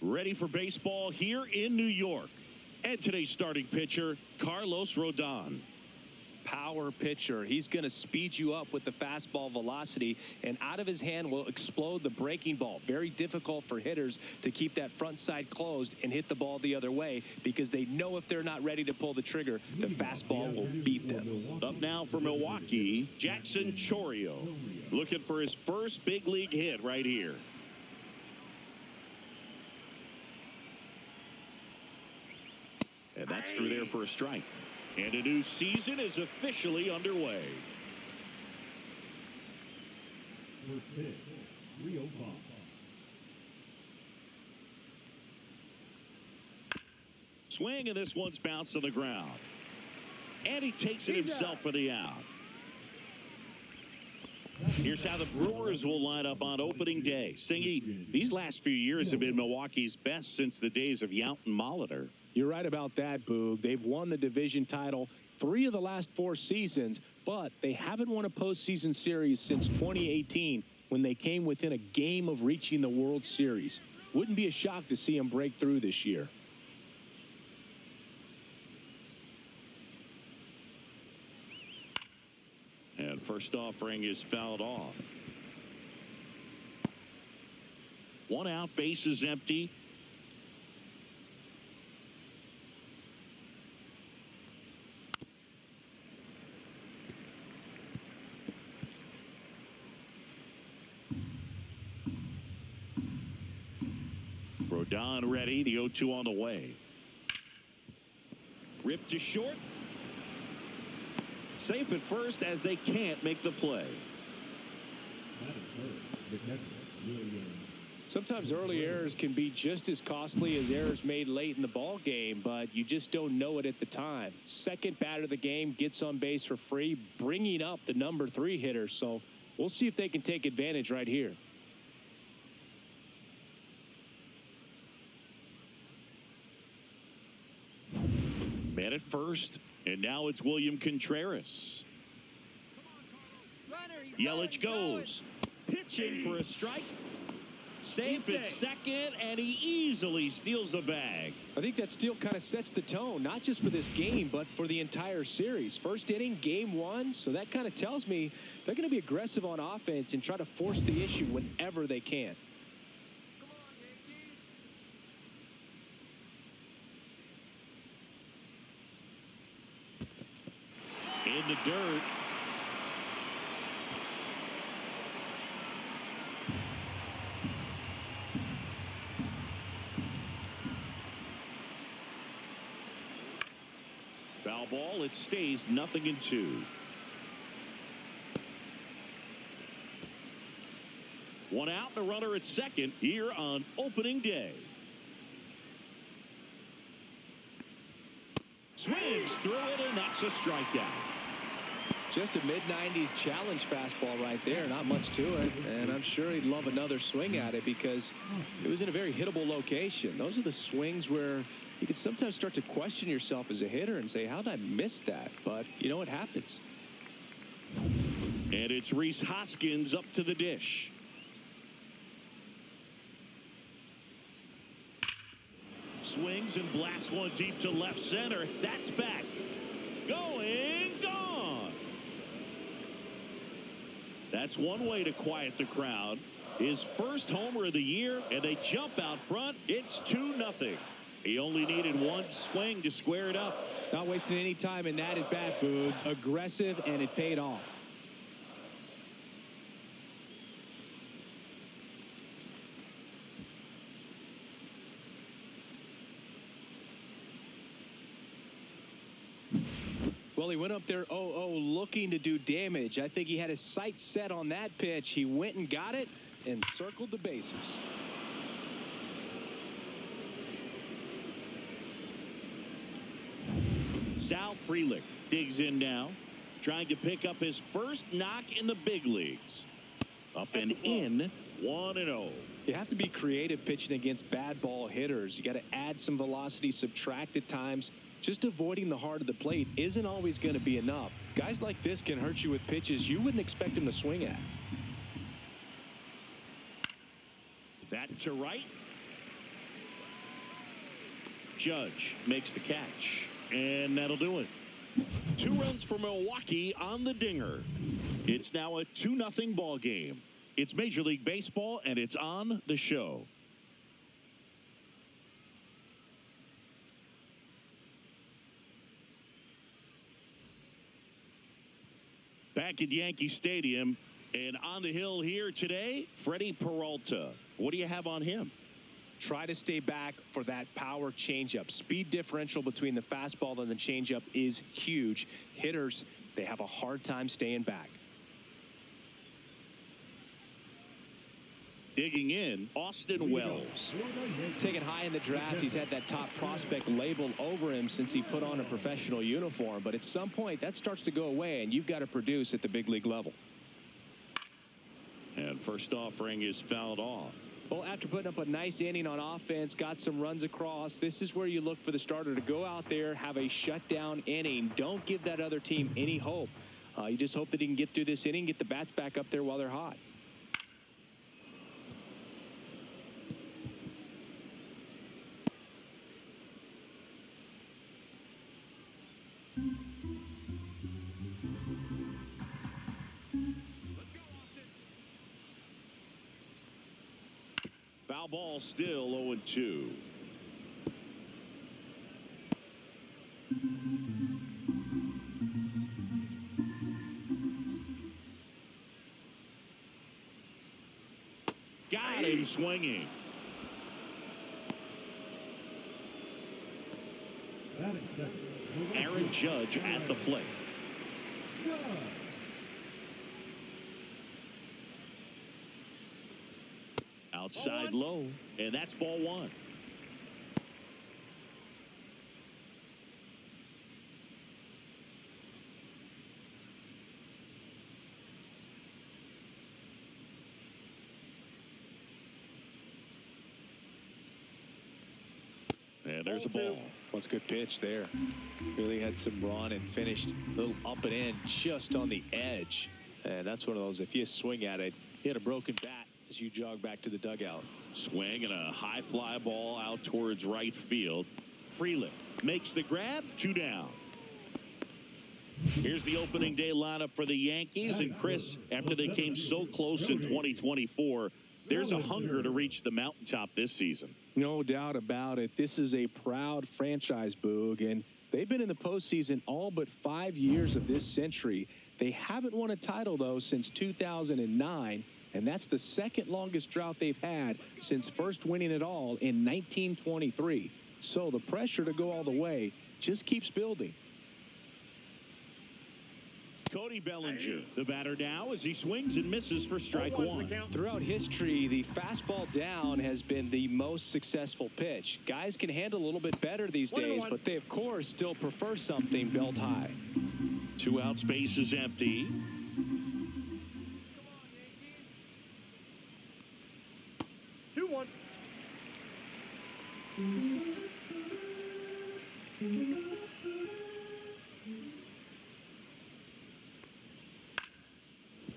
Ready for baseball here in New York. And today's starting pitcher, Carlos Rodon. Power pitcher. He's going to speed you up with the fastball velocity, and out of his hand will explode the breaking ball. Very difficult for hitters to keep that front side closed and hit the ball the other way, because they know if they're not ready to pull the trigger, the fastball will beat them. Up now for Milwaukee, Jackson Chourio, looking for his first big league hit right here. And that's through there for a strike. And a new season is officially underway. First pitch, 305. Swing, and this one's bounced to the ground. And he takes it himself for the out. Here's how the Brewers will line up on opening day. Singy, these last few years have been Milwaukee's best since the days of Yount and Molitor. You're right about that, Boog. They've won the division title 3 of the last 4 seasons, but they haven't won a postseason series since 2018, when they came within a game of reaching the World Series. Wouldn't be a shock to see them break through this year. And first offering is fouled off. 1 out, base is empty. Rodon ready. The 0-2 on the way. Ripped to short. Safe at first as they can't make the play. Sometimes early errors can be just as costly as errors made late in the ball game, but you just don't know it at the time. Second batter of the game gets on base for free, bringing up the number 3 hitter. So we'll see if they can take advantage right here. Man at first, and now it's William Contreras. Yelich goes. Pitching for a strike. Safe at second, and he easily steals the bag. I think that steal kind of sets the tone, not just for this game, but for the entire series. First inning, game 1, so that kind of tells me they're going to be aggressive on offense and try to force the issue whenever they can. In the dirt. Foul ball. It stays 0-2. 1 out and a runner at second here on opening day. Swings through it and knocks a strikeout. Just a mid-90s challenge fastball right there. Not much to it. And I'm sure he'd love another swing at it because it was in a very hittable location. Those are the swings where you can sometimes start to question yourself as a hitter and say, how did I miss that? But, you know, it happens. And it's Rhys Hoskins up to the dish. Swings and blasts one deep to left center. That's back. Going, gone. That's one way to quiet the crowd. His first homer of the year, and they jump out front. It's 2-0. He only needed 1 swing to square it up. Not wasting any time in that at bat, Boog. Aggressive, and it paid off. Well, he went up there 0-0 looking to do damage. I think he had his sights set on that pitch. He went and got it and circled the bases. Sal Frelick digs in now, trying to pick up his first knock in the big leagues. Up and in, 1-0. You have to be creative pitching against bad ball hitters. You got to add some velocity, subtract at times. Just avoiding the heart of the plate isn't always going to be enough. Guys like this can hurt you with pitches you wouldn't expect them to swing at. That to right. Judge makes the catch, and that'll do it. 2 runs for Milwaukee on the dinger. It's now a 2-0 ball game. It's Major League Baseball, and it's on the show. Back at Yankee Stadium, and on the hill here today, Freddie Peralta. What do you have on him? Try to stay back for that power changeup. Speed differential between the fastball and the changeup is huge. Hitters, they have a hard time staying back. Digging in, Austin Wells. Taken high in the draft, he's had that top prospect labeled over him since he put on a professional uniform. But at some point, that starts to go away, and you've got to produce at the big league level. And first offering is fouled off. Well, after putting up a nice inning on offense, got some runs across, this is where you look for the starter to go out there, have a shutdown inning. Don't give that other team any hope. You just hope that he can get through this inning, get the bats back up there while they're hot. Foul ball, still 0-2. Got him swinging. Aaron Judge at the plate. Outside low, and that's ball 1. And there's a ball. What's a good pitch there. Really had some run and finished a little up and in just on the edge. And that's one of those, if you swing at it, hit a broken bat as you jog back to the dugout. Swing and a high fly ball out towards right field. Freeland makes the grab, 2 down. Here's the opening day lineup for the Yankees. And Chris, after they came so close in 2024, there's a hunger to reach the mountaintop this season. No doubt about it. This is a proud franchise, Boog, and they've been in the postseason all but 5 years of this century. They haven't won a title, though, since 2009, and that's the second longest drought they've had since first winning it all in 1923. So the pressure to go all the way just keeps building. Cody Bellinger, the batter now, as he swings and misses for strike 1. Throughout history, the fastball down has been the most successful pitch. Guys can handle a little bit better these days, but they, of course, still prefer something belt high. 2 out, space is empty.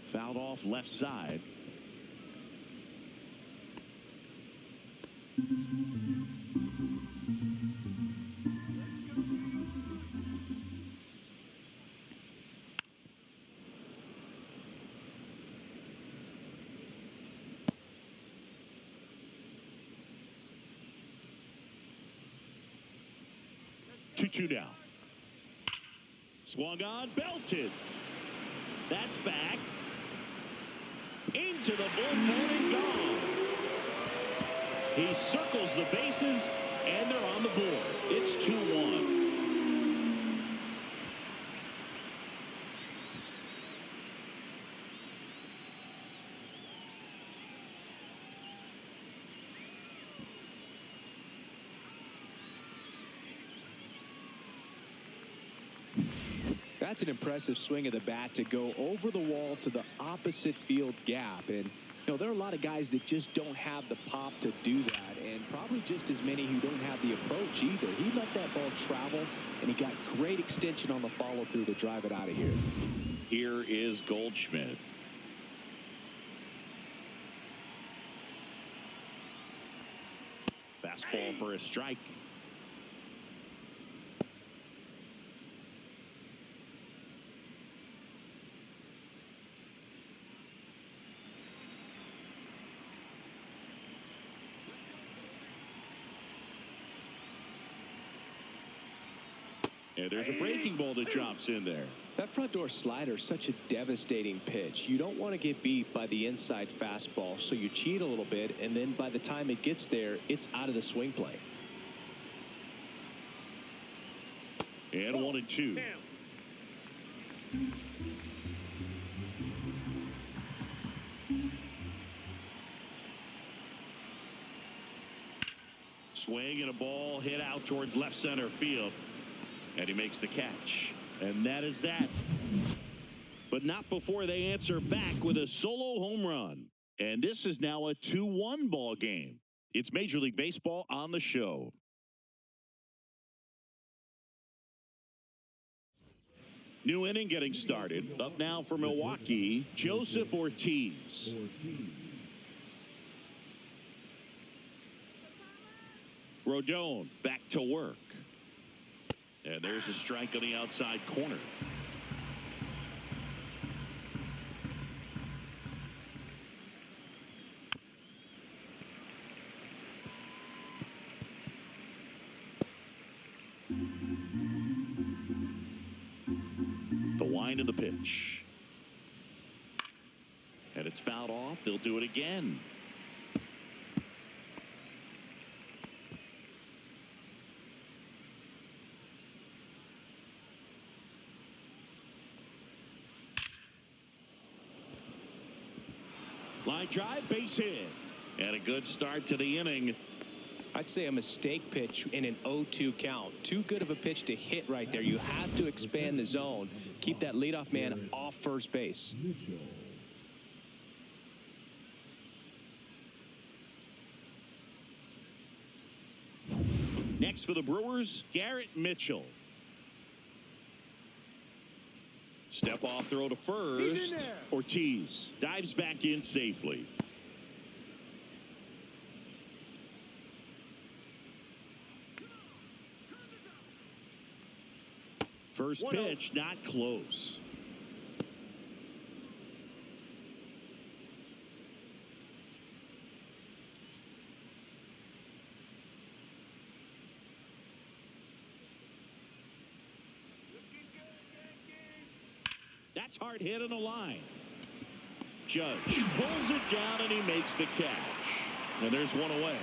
Fouled off left side. Two down. Swung on, belted. That's back. Into the bullpen and gone. He circles the bases, and they're on the board. It's 2-1. That's an impressive swing of the bat to go over the wall to the opposite field gap. And, there are a lot of guys that just don't have the pop to do that, and probably just as many who don't have the approach either. He let that ball travel, and he got great extension on the follow-through to drive it out of here. Here is Goldschmidt. Fastball for a strike. And there's a breaking ball that drops in there. That front door slider is such a devastating pitch. You don't want to get beat by the inside fastball, so you cheat a little bit, and then by the time it gets there, it's out of the swing plane. And 1-2. Swing and a ball hit out towards left center field. And he makes the catch. And that is that. But not before they answer back with a solo home run. And this is now a 2-1 ball game. It's Major League Baseball on the show. New inning getting started. Up now for Milwaukee, Joseph Ortiz. Rodon back to work. And there's a strike on the outside corner. The wind of the pitch. And it's fouled off. They'll do it again. Line drive, base hit. And a good start to the inning. I'd say a mistake pitch in an 0-2 count. Too good of a pitch to hit right there. You have to expand the zone. Keep that leadoff man off first base. Next for the Brewers, Garrett Mitchell. Step off throw to first. Ortiz dives back in safely. First pitch, not close. That's hard hit on the line. Judge pulls it down and he makes the catch. And there's one away.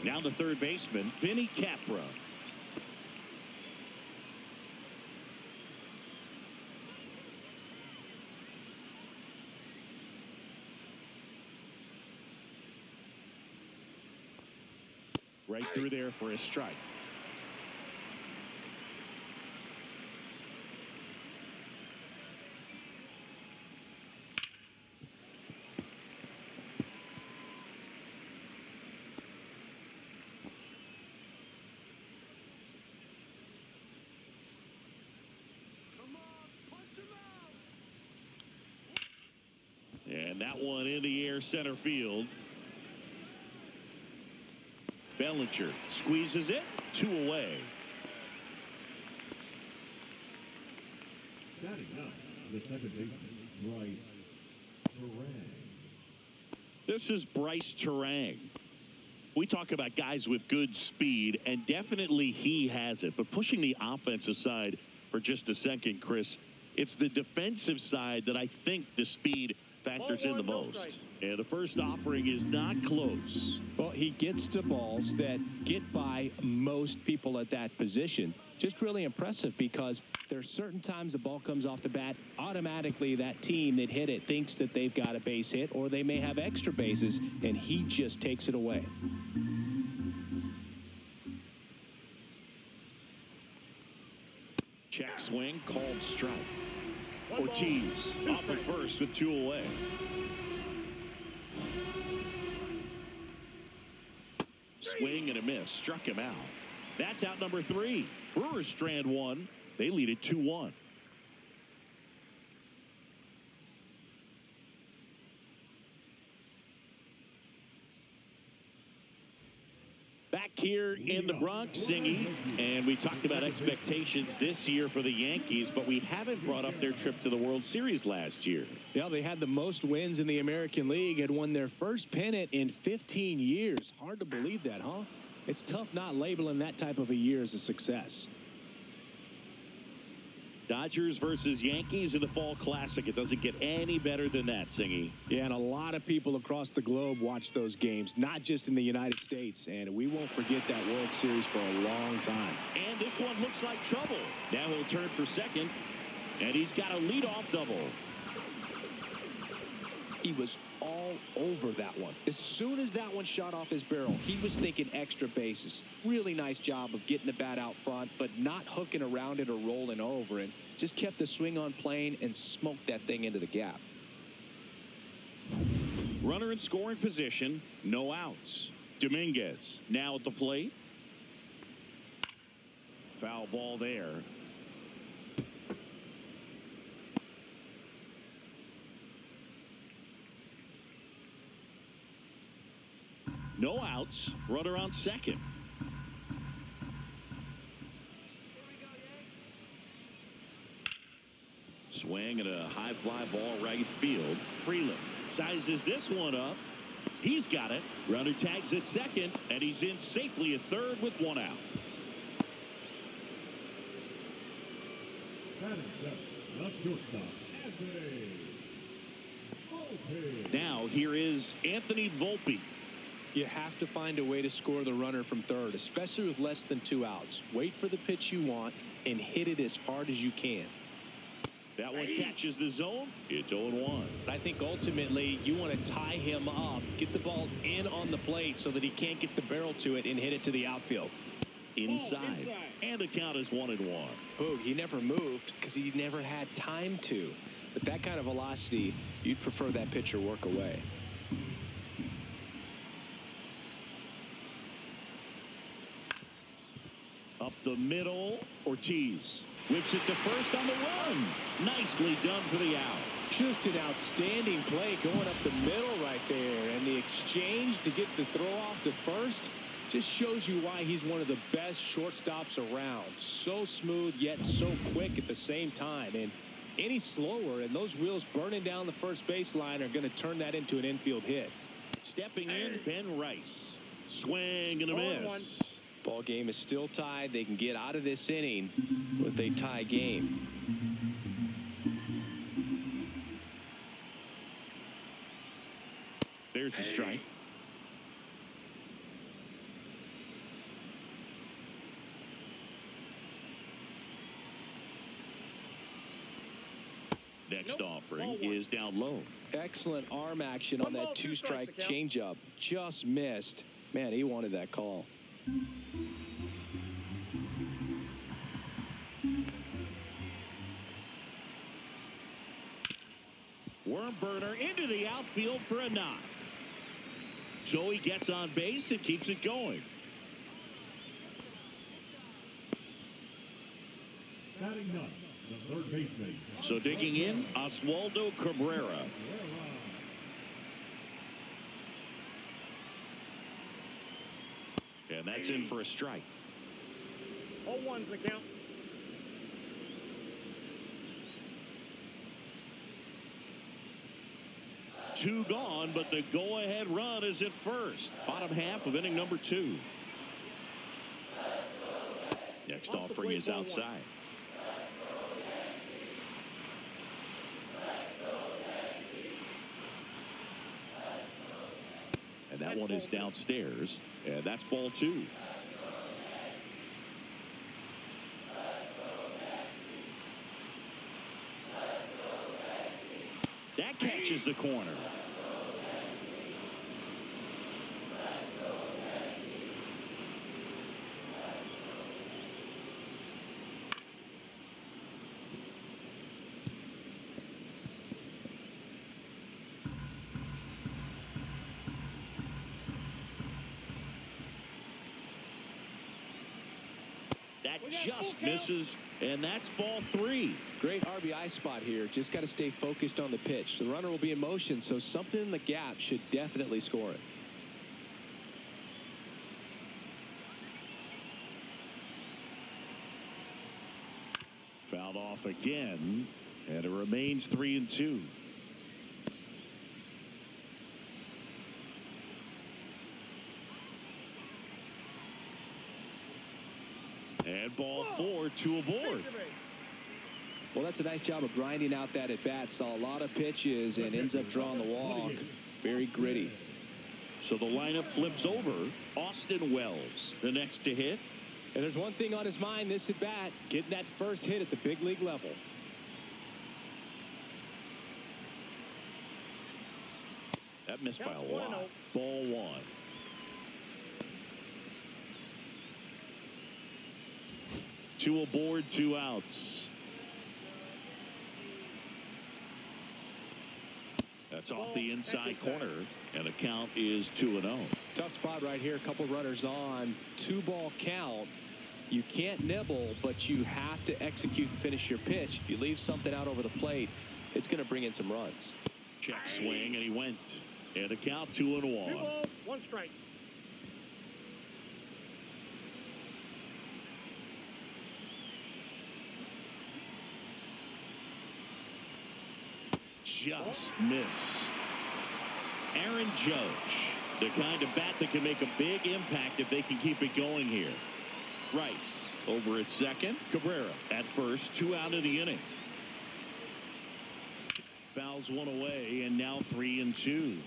Now the third baseman, Vinny Capra. Right through there for a strike. And that one in the air center field. Bellinger squeezes it, 2 away. Batting up, the second baseman, Bryce Terang. This is Bryce Terang. We talk about guys with good speed, and definitely he has it. But pushing the offense aside for just a second, Chris, it's the defensive side that I think the speed factors in the most. And the first offering is not close. Well, he gets to balls that get by most people at that position. Just really impressive because there's certain times the ball comes off the bat, automatically that team that hit it thinks that they've got a base hit or they may have extra bases, and he just takes it away. Check swing, called strike. Ortiz off at first with 2 away. Swing and a miss. Struck him out. That's out number 3. Brewers strand 1. They lead it 2-1. Back here in the Bronx, Singy, and we talked about expectations this year for the Yankees, but we haven't brought up their trip to the World Series last year. Yeah, they had the most wins in the American League, had won their first pennant in 15 years. Hard to believe that, huh? It's tough not labeling that type of a year as a success. Dodgers versus Yankees in the Fall Classic. It doesn't get any better than that, Singy. Yeah, and a lot of people across the globe watch those games, not just in the United States. And we won't forget that World Series for a long time. And this one looks like trouble. Now he'll turn for second, and he's got a leadoff double. He was all over that one. As soon as that one shot off his barrel, he was thinking extra bases. Really nice job of getting the bat out front, but not hooking around it or rolling over it. Just kept the swing on plane and smoked that thing into the gap. Runner in scoring position, no outs. Dominguez now at the plate. Foul ball there. No outs. Runner on second. Swing and a high fly ball right field. Freeland sizes this one up. He's got it. Runner tags at second, and he's in safely at third with one out. The shortstop, Now here is Anthony Volpe. You have to find a way to score the runner from third, especially with less than 2 outs. Wait for the pitch you want and hit it as hard as you can. That one catches the zone. It's 0-1. I think ultimately you want to tie him up, get the ball in on the plate so that he can't get the barrel to it and hit it to the outfield. Inside. And the count is 1-1. Boog, he never moved because he never had time to. But that kind of velocity, you'd prefer that pitcher work away. Up the middle, Ortiz whips it to first on the run. Nicely done for the out. Just an outstanding play going up the middle right there. And the exchange to get the throw off to first just shows you why he's one of the best shortstops around. So smooth, yet so quick at the same time. And any slower, and those wheels burning down the first baseline are going to turn that into an infield hit. Stepping in, Ben Rice. Swing and a miss. Ball game is still tied. They can get out of this inning with a tie game. There's the strike. Next offering is down low. Excellent arm action on that two-strike changeup. Just missed. Man, he wanted that call. Worm burner into the outfield for a knock. So he gets on base and keeps it going. batting ninth, the third baseman. So digging in, Oswaldo Cabrera. And that's in for a strike. 0-1's the count. Two gone, but the go-ahead run is at first. Bottom half of inning number 2. Next offering is outside. And that one is downstairs, and that's ball 2. That catches the corner. That just misses, and that's ball 3. Great RBI spot here. Just got to stay focused on the pitch. The runner will be in motion, so something in the gap should definitely score it. Fouled off again, and it remains 3-2. And ball 4, 2 aboard. Well, that's a nice job of grinding out that at bat. Saw a lot of pitches and ends up drawing the walk. Very gritty. So the lineup flips over. Austin Wells, the next to hit. And there's one thing on his mind this at bat, getting that first hit at the big league level. That missed by a lot. Ball 1. Two aboard, 2 outs. That's off the inside corner, and the count is 2-0. Tough spot right here. A couple runners on. 2-ball count. You can't nibble, but you have to execute and finish your pitch. If you leave something out over the plate, it's going to bring in some runs. Check swing, and he went. And the count 2-1. 2 balls, 1 strike. Just missed. Aaron Judge, the kind of bat that can make a big impact if they can keep it going here. Rice over at second. Cabrera at first. 2 out of the inning. Fouls 1 away, and now 3-2.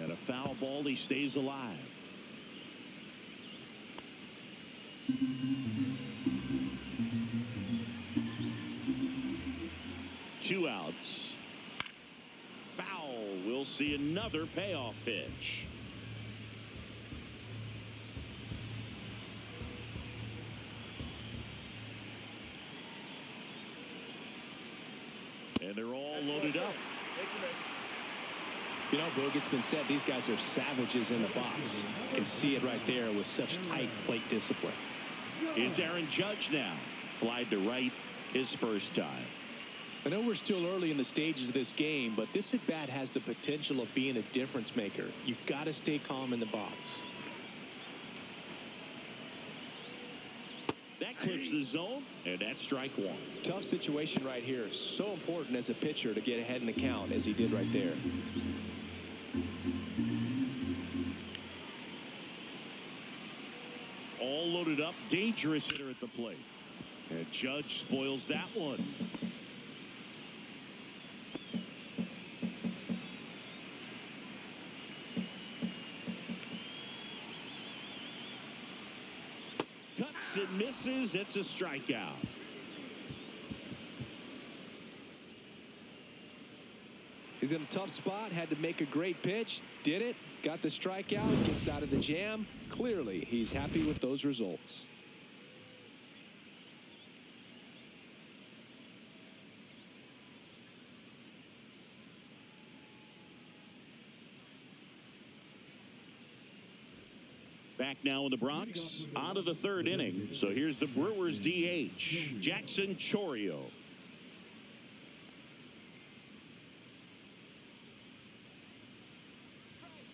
And a foul ball, he stays alive. Two outs. Foul. We'll see another payoff pitch. And they're all loaded up. You know, Boog, it's been said these guys are savages in the box. You can see it right there with such tight plate discipline. It's Aaron Judge now. Flied to right his first time. I know we're still early in the stages of this game, but this at-bat has the potential of being a difference maker. You've got to stay calm in the box. That clips the zone, and that's strike 1. Tough situation right here. So important as a pitcher to get ahead in the count as he did right there. All loaded up, dangerous hitter at the plate. And Judge spoils that one. Cuts and misses. It's a strikeout. He's in a tough spot, had to make a great pitch, did it, got the strikeout, gets out of the jam. Clearly, he's happy with those results. Back now in the Bronx, on to the 3rd inning. So here's the Brewers DH, Jackson Chourio.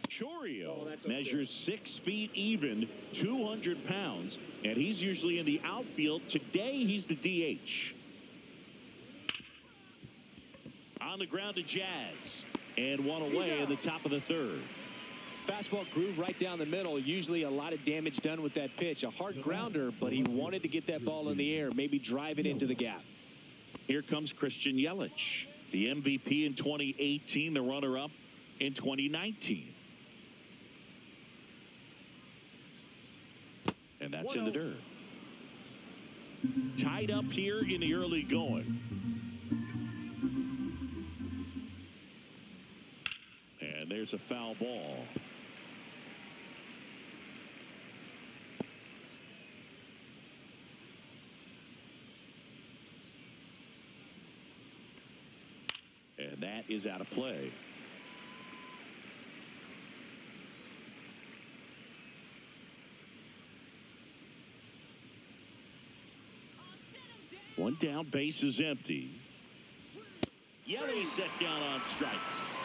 Chourio measures 6 feet even, 200 pounds, and he's usually in the outfield. Today, he's the DH. On the ground to Jazz, and 1 away in the top of the 3rd. Fastball groove right down the middle. Usually a lot of damage done with that pitch. A hard grounder, but he wanted to get that ball in the air, maybe drive it into the gap. Here comes Christian Yelich, the MVP in 2018, the runner-up in 2019. And that's in the dirt. Tied up here in the early going. And there's a foul ball. And that is out of play. One down, base is empty. Yelly set down on strikes.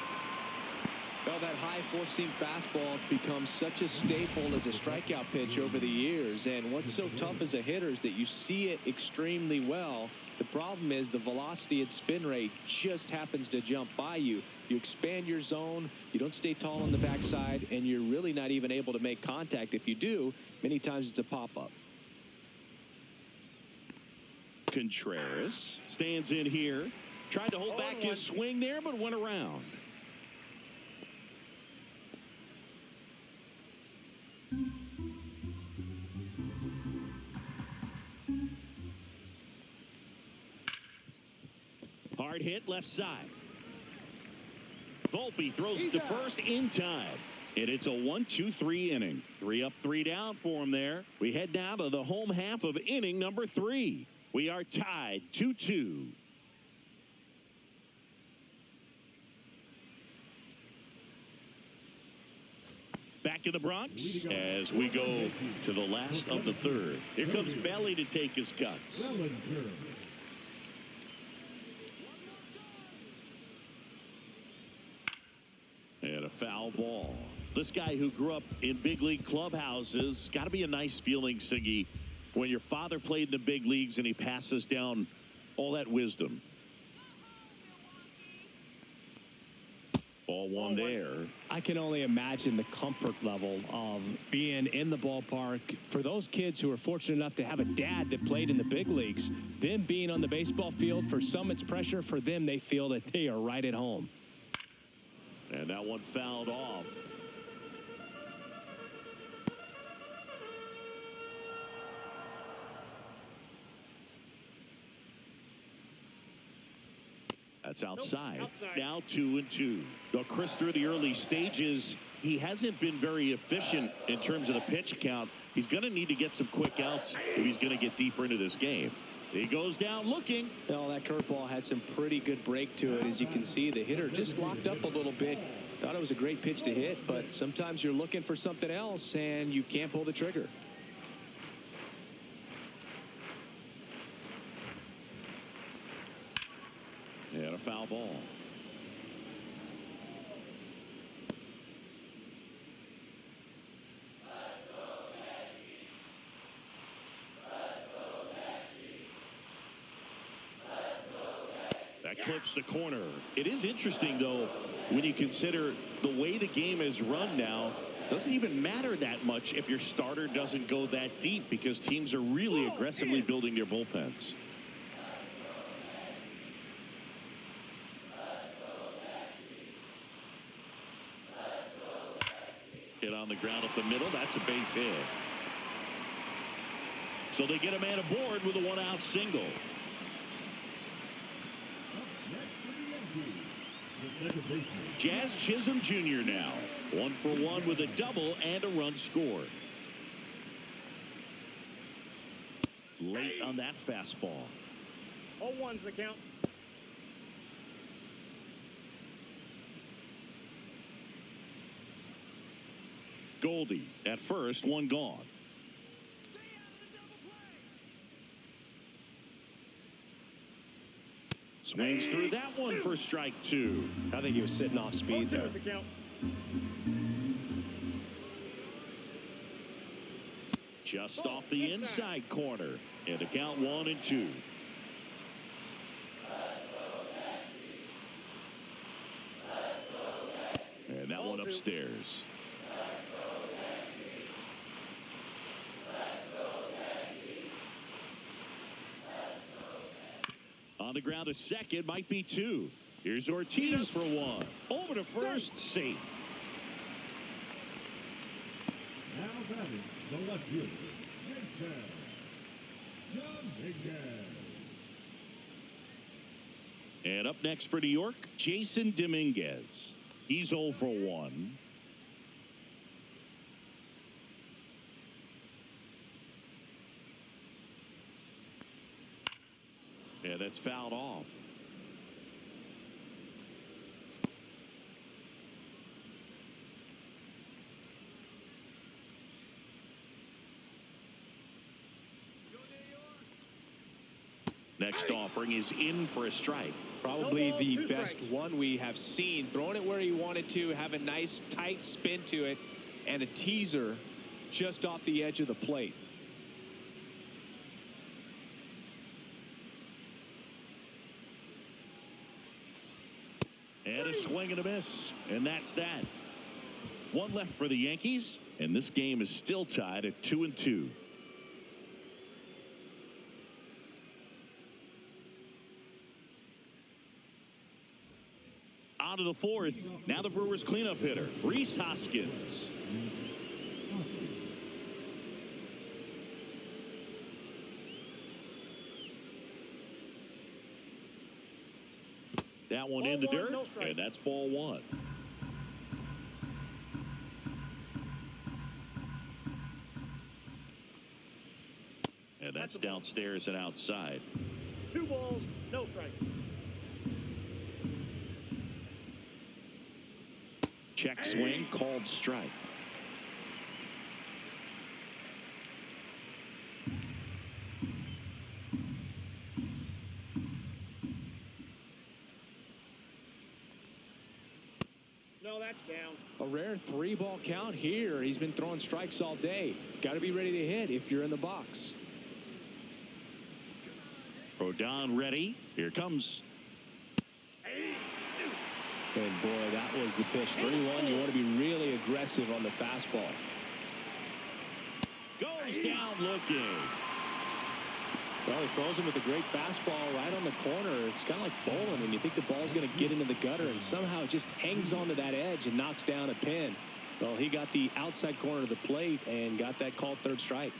Well, that high four-seam fastball has become such a staple as a strikeout pitch over the years. And what's so tough as a hitter is that you see it extremely well. The problem is the velocity and spin rate just happens to jump by you. You expand your zone, you don't stay tall on the backside, and you're really not even able to make contact. If you do, many times it's a pop-up. Contreras stands in here. Tried to hold back his swing there, but went around. Hard hit left side. Volpe throws it to first in time. And it's a 1-2-3 inning. 3 up, 3 down for him there. We head now to the home half of inning number 3. We are tied 2-2. Back in the Bronx as we go to the last of the third. Here comes Belly to take his cuts. And a foul ball. This guy who grew up in big league clubhouses, got to be a nice feeling, Siggy, when your father played in the big leagues and he passes down all that wisdom. Ball one there. I can only imagine the comfort level of being in the ballpark. For those kids who are fortunate enough to have a dad that played in the big leagues, them being on the baseball field, for some it's pressure. For them, they feel that they are right at home. And that one fouled off. That's outside. Now 2-2. Well, Chris, through the early stages, he hasn't been very efficient in terms of the pitch count. He's going to need to get some quick outs if he's going to get deeper into this game. He goes down looking. Well, that curveball had some pretty good break to it. As you can see, the hitter just locked up a little bit. Thought it was a great pitch to hit, but sometimes you're looking for something else and you can't pull the trigger. And a foul ball. That clips the corner. It is interesting, though, when you consider the way the game is run now. Doesn't even matter that much if your starter doesn't go that deep, because teams are really aggressively building their bullpens. Hit on the ground up the middle. That's a base hit. So they get a man aboard with a one-out single. Jazz Chisholm Jr. now. 1 for 1 with a double and a run scored. Late on that fastball. 0-1's the count. Goldie at first, one gone. Swings through that one for strike 2. I think he was sitting off speed there. The count. Just off the inside corner. And the count 1-2. And that one upstairs. On the ground to second, might be 2. Here's Ortiz for 1. Over to first, safe. Now batting, the left fielder, Bellinger. And up next for New York, Jason Dominguez. He's 0 for 1. Yeah, that's fouled off. Next offering is in for a strike. Probably the best one we have seen. Throwing it where he wanted to, have a nice tight spin to it, and a teaser just off the edge of the plate. And a swing and a miss. And that's that. One left for the Yankees, and this game is still tied at 2-2. On to the fourth. Now the Brewers cleanup hitter, Hoskins. That one in the dirt, and that's ball one. And that's downstairs and outside. 2 balls, no strike. Check swing, called strike. No, that's down. A rare 3-ball count here. He's been throwing strikes all day. Got to be ready to hit if you're in the box. Rodon ready. Here comes. And boy, that was the pitch. 3-1. You want to be really aggressive on the fastball. Goes down looking. Well, he throws him with a great fastball right on the corner. It's kind of like bowling, and you think the ball's going to get into the gutter, and somehow it just hangs onto that edge and knocks down a pin. Well, he got the outside corner of the plate and got that called third strike.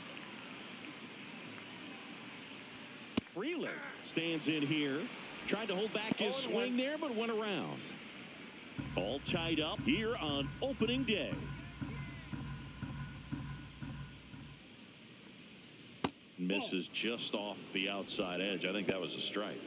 Freeland stands in here. Tried to hold back his swing there, but went around. All tied up here on opening day. Misses just off the outside edge. I think that was a strike.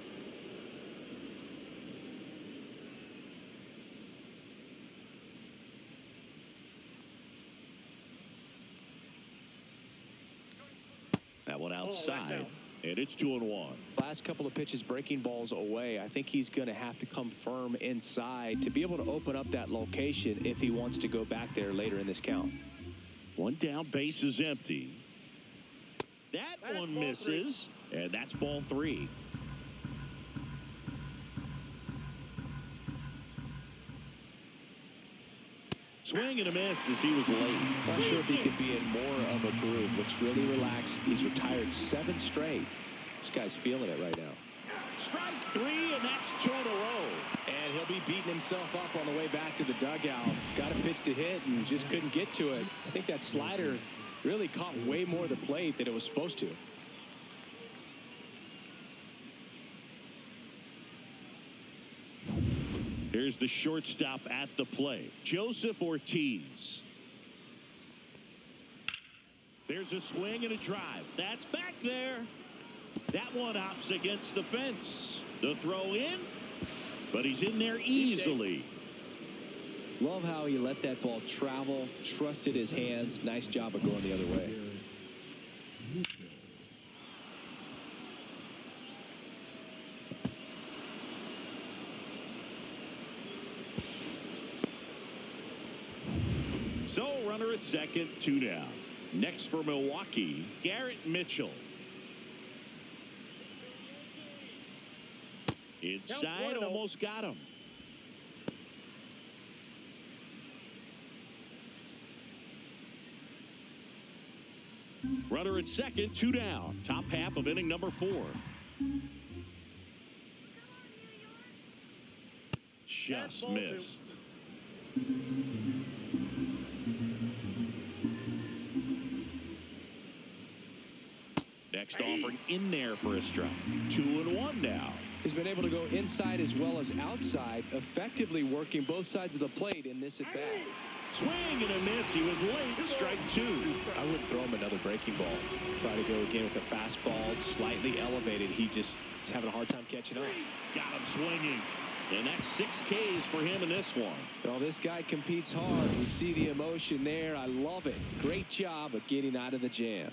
That one outside, and it's 2-1. Last couple of pitches breaking balls away. I think he's going to have to come firm inside to be able to open up that location if he wants to go back there later in this count. One down, base is empty. That one misses, and that's ball 3. Swing and a miss as he was late. Not sure if he could be in more of a groove. Looks really relaxed. He's retired 7 straight. This guy's feeling it right now. Strike 3, and that's 2 in a row. And he'll be beating himself up on the way back to the dugout. Got a pitch to hit and just couldn't get to it. I think that slider really caught way more of the plate than it was supposed to. Here's the shortstop at the plate, Joseph Ortiz. There's a swing and a drive. That's back there. That one hops against the fence. The throw in, but he's in there easily. Love how he let that ball travel, trusted his hands. Nice job of going the other way. So, runner at second, 2 down. Next for Milwaukee, Garrett Mitchell. Inside, almost got him. Runner at second, 2 down. Top half of inning number 4. Just missed. Next offering in there for a strike. 2-1 now. He's been able to go inside as well as outside, effectively working both sides of the plate in this at-bat. Swing and a miss. He was late. Strike 2. I wouldn't throw him another breaking ball. Try to go again with the fastball, slightly elevated. He just is having a hard time catching up. Got him swinging. And that's 6 Ks for him in this one. Well, this guy competes hard. We see the emotion there. I love it. Great job of getting out of the jam.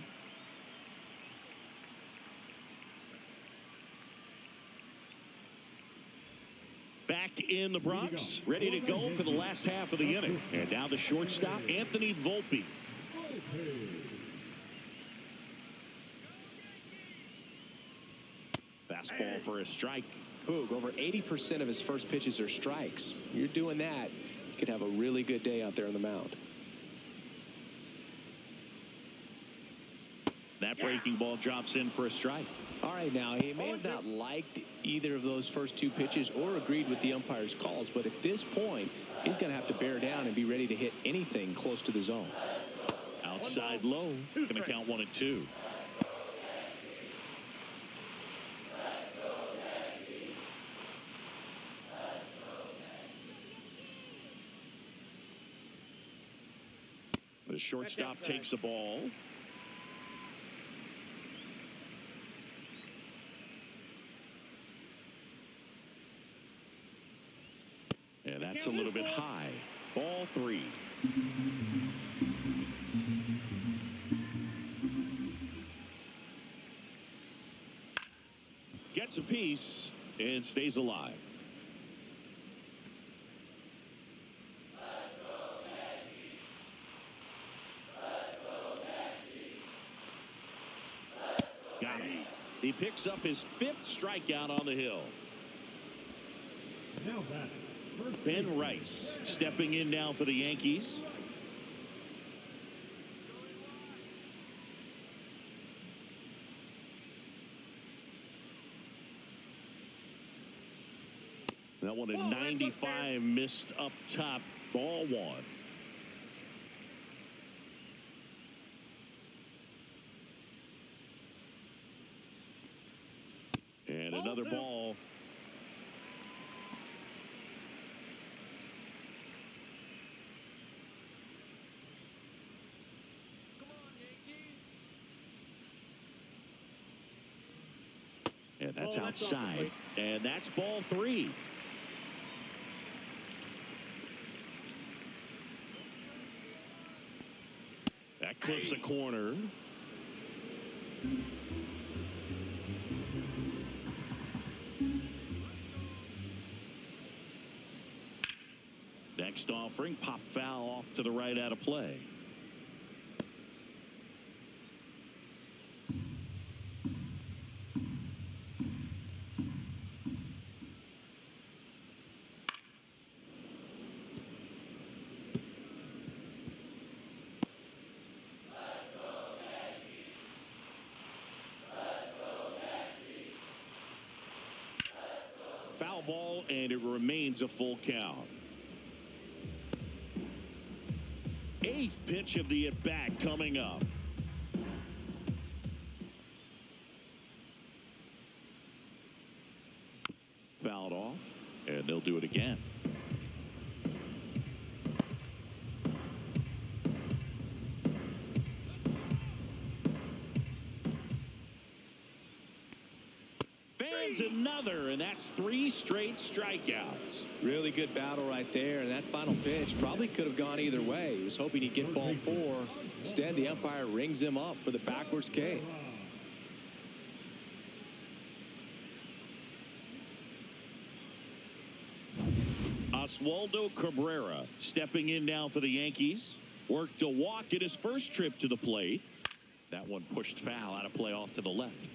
Back in the Bronx, ready to go for the last half of the inning. And now the shortstop, Anthony Volpe. Fastball for a strike. Boog, over 80% of his first pitches are strikes. You're doing that, you could have a really good day out there on the mound. That breaking ball drops in for a strike. All right, now, he may have not liked either of those first two pitches or agreed with the umpire's calls, but at this point, he's going to have to bear down and be ready to hit anything close to the zone. Outside low, going to count 1-2. The shortstop takes the ball. And that's a little bit high. Ball 3. Gets a piece and stays alive. Got him. He picks up his 5th strikeout on the hill. Now back. Ben Rice stepping in now for the Yankees. That one at 95, missed up top, ball 1. And another ball. And that's outside. And that's ball 3. That clips a corner. Next offering, pop foul off to the right out of play. Foul ball, and it remains a full count. 8th pitch of the at-bat coming up. Fouled off, and they'll do it again. Another, and that's 3 straight strikeouts. Really good battle right there, and that final pitch probably could have gone either way. He was hoping he'd get ball 4. Instead, the umpire rings him up for the backwards K. Oswaldo Cabrera stepping in now for the Yankees. Worked a walk at his first trip to the plate. That one pushed foul out of play off to the left.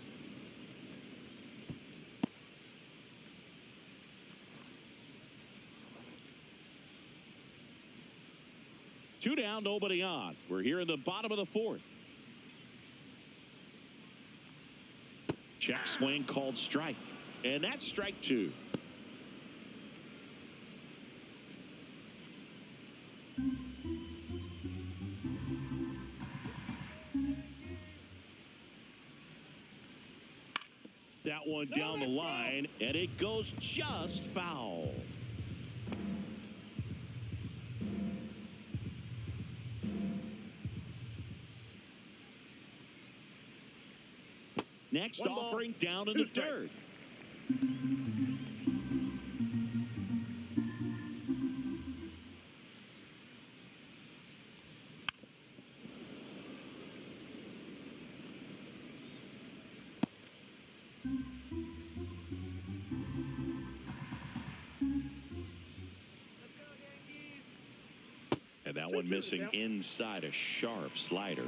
Two down, nobody on. We're here in the bottom of the 4th. Check swing called strike. And that's strike 2. That one down the line, and it goes just foul. Next offering down in the 3rd. That one missing inside a sharp slider.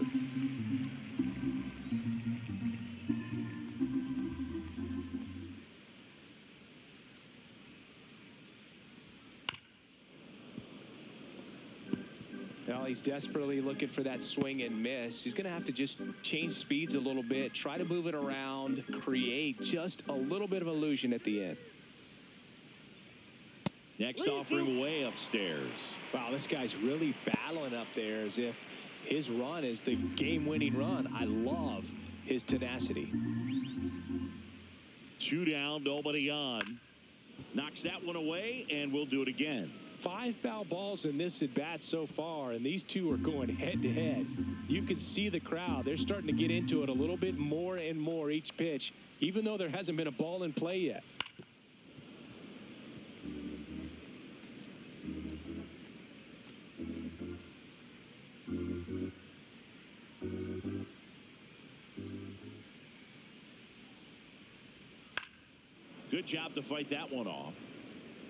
Well, he's desperately looking for that swing and miss. He's going to have to just change speeds a little bit, try to move it around, create just a little bit of illusion at the end. Next offering way upstairs. Wow, this guy's really battling up there as if his run is the game-winning run. I love his tenacity. 2 down, nobody on. Knocks that one away, and we'll do it again. 5 foul balls in this at-bat so far, and these two are going head-to-head. You can see the crowd. They're starting to get into it a little bit more and more each pitch, even though there hasn't been a ball in play yet. Good job to fight that one off.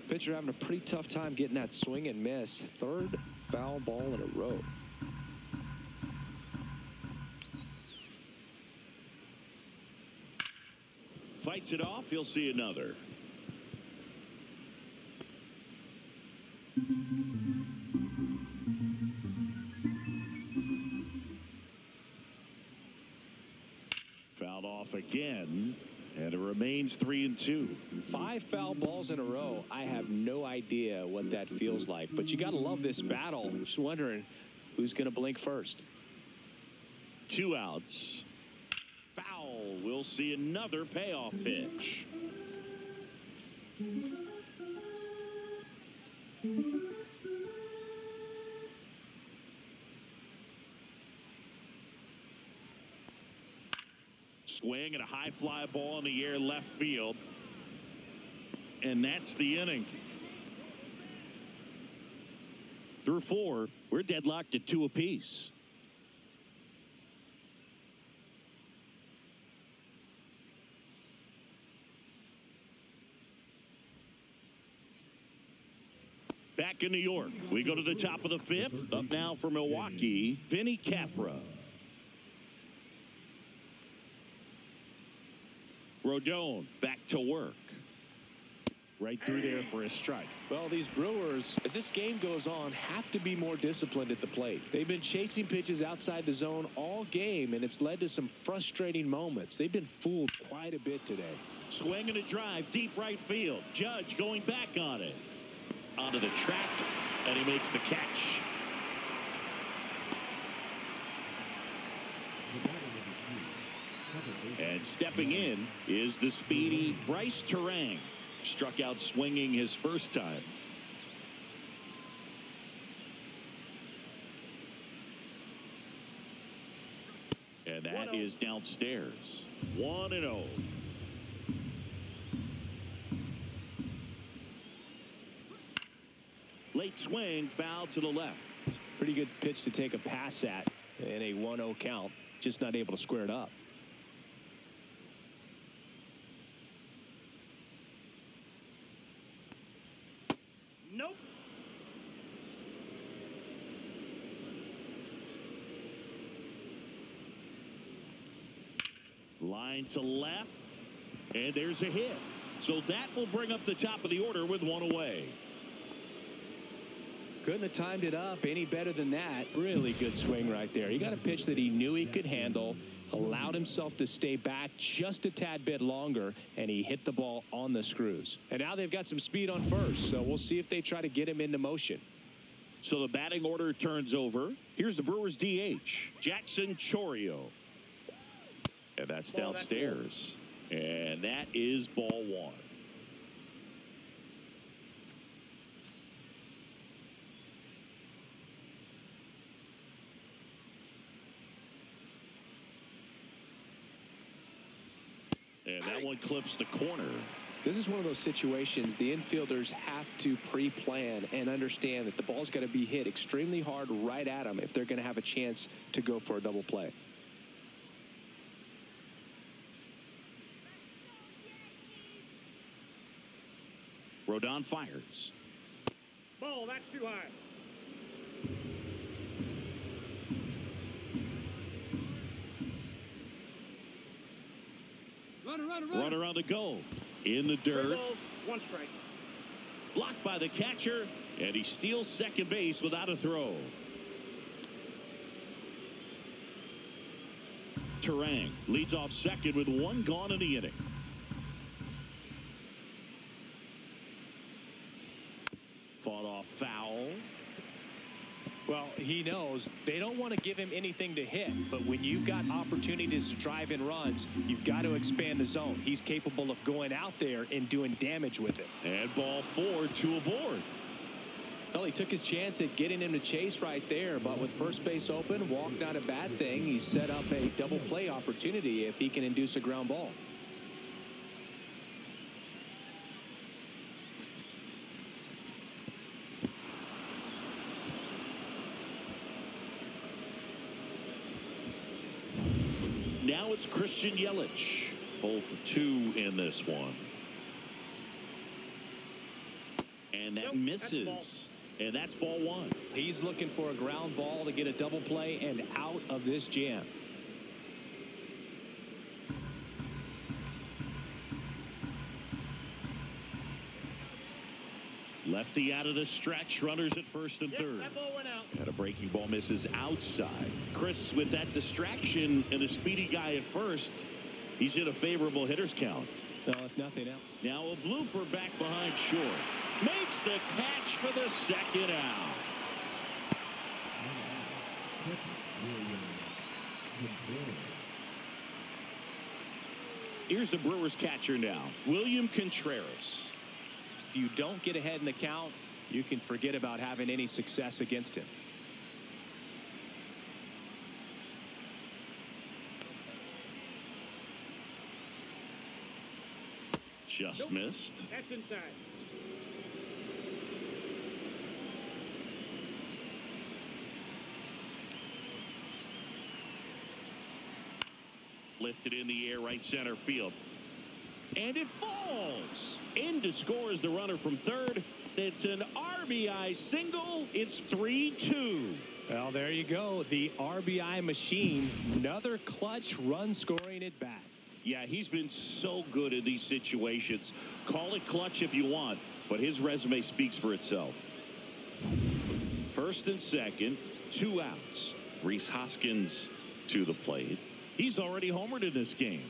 Pitcher having a pretty tough time getting that swing and miss. 3rd foul ball in a row. Fights it off. He'll see another. Fouled off again. And it remains 3-2. 5 foul balls in a row. I have no idea what that feels like. But you got to love this battle. Just wondering who's going to blink first. 2 outs. Foul. We'll see another payoff pitch. Swing and a high fly ball in the air left field. And that's the inning. Through 4, we're deadlocked at 2 apiece. Back in New York, we go to the top of the 5th. Up now for Milwaukee, Vinny Capra. Rodon back to work. Right through there for a strike. Well, these Brewers, as this game goes on, have to be more disciplined at the plate. They've been chasing pitches outside the zone all game, and it's led to some frustrating moments. They've been fooled quite a bit today. Swing and a drive, deep right field. Judge going back on it. Onto the track, and he makes the catch. And stepping in is the speedy Bryce Terang. Struck out swinging his first time. And that is downstairs. 1-0. Late swing, foul to the left. Pretty good pitch to take a pass at in a 1-0 count. Just not able to square it up. Nope. Line to left. And there's a hit. So that will bring up the top of the order with 1 away. Couldn't have timed it up any better than that. Really good swing right there. He got a pitch that he knew he could handle, allowed himself to stay back just a tad bit longer, and he hit the ball on the screws. And now they've got some speed on first, so we'll see if they try to get him into motion. So the batting order turns over. Here's the Brewers DH, Jackson Chourio. And that's downstairs. And that is ball 1. And that one clips the corner. This is one of those situations the infielders have to pre-plan and understand that the ball's got to be hit extremely hard right at them if they're going to have a chance to go for a double play. Rodon fires. Ball, that's too high. Runner on the go. In the dirt. Balls, 1 strike. Blocked by the catcher. And he steals second base without a throw. Terang leads off second with 1 gone in the inning. Fought off foul. Well, he knows they don't want to give him anything to hit, but when you've got opportunities to drive in runs, you've got to expand the zone. He's capable of going out there and doing damage with it. And ball 4, 2 aboard. Well, he took his chance at getting him to chase right there, but with first base open, walk not a bad thing. He set up a double play opportunity if he can induce a ground ball. Now it's Christian Yelich. 0 for 2 in this one. And that misses. And that's ball 1. He's looking for a ground ball to get a double play and out of this jam. Lefty out of the stretch. Runners at first and third. That ball went out. And a breaking ball misses outside. Chris, with that distraction and a speedy guy at first, he's in a favorable hitter's count. Well, if nothing else. Now a blooper back behind short. Makes the catch for the second out. Here's the Brewers catcher now, William Contreras. If you don't get ahead in the count, you can forget about having any success against him. Just missed. That's inside. Lifted in the air, right center field. And it falls. In to score is the runner from third. It's an RBI single. It's 3-2. Well, there you go. The RBI machine. Another clutch run scoring at bat. Yeah, he's been so good in these situations. Call it clutch if you want, but his resume speaks for itself. First and second, 2 outs. Rhys Hoskins to the plate. He's already homered in this game.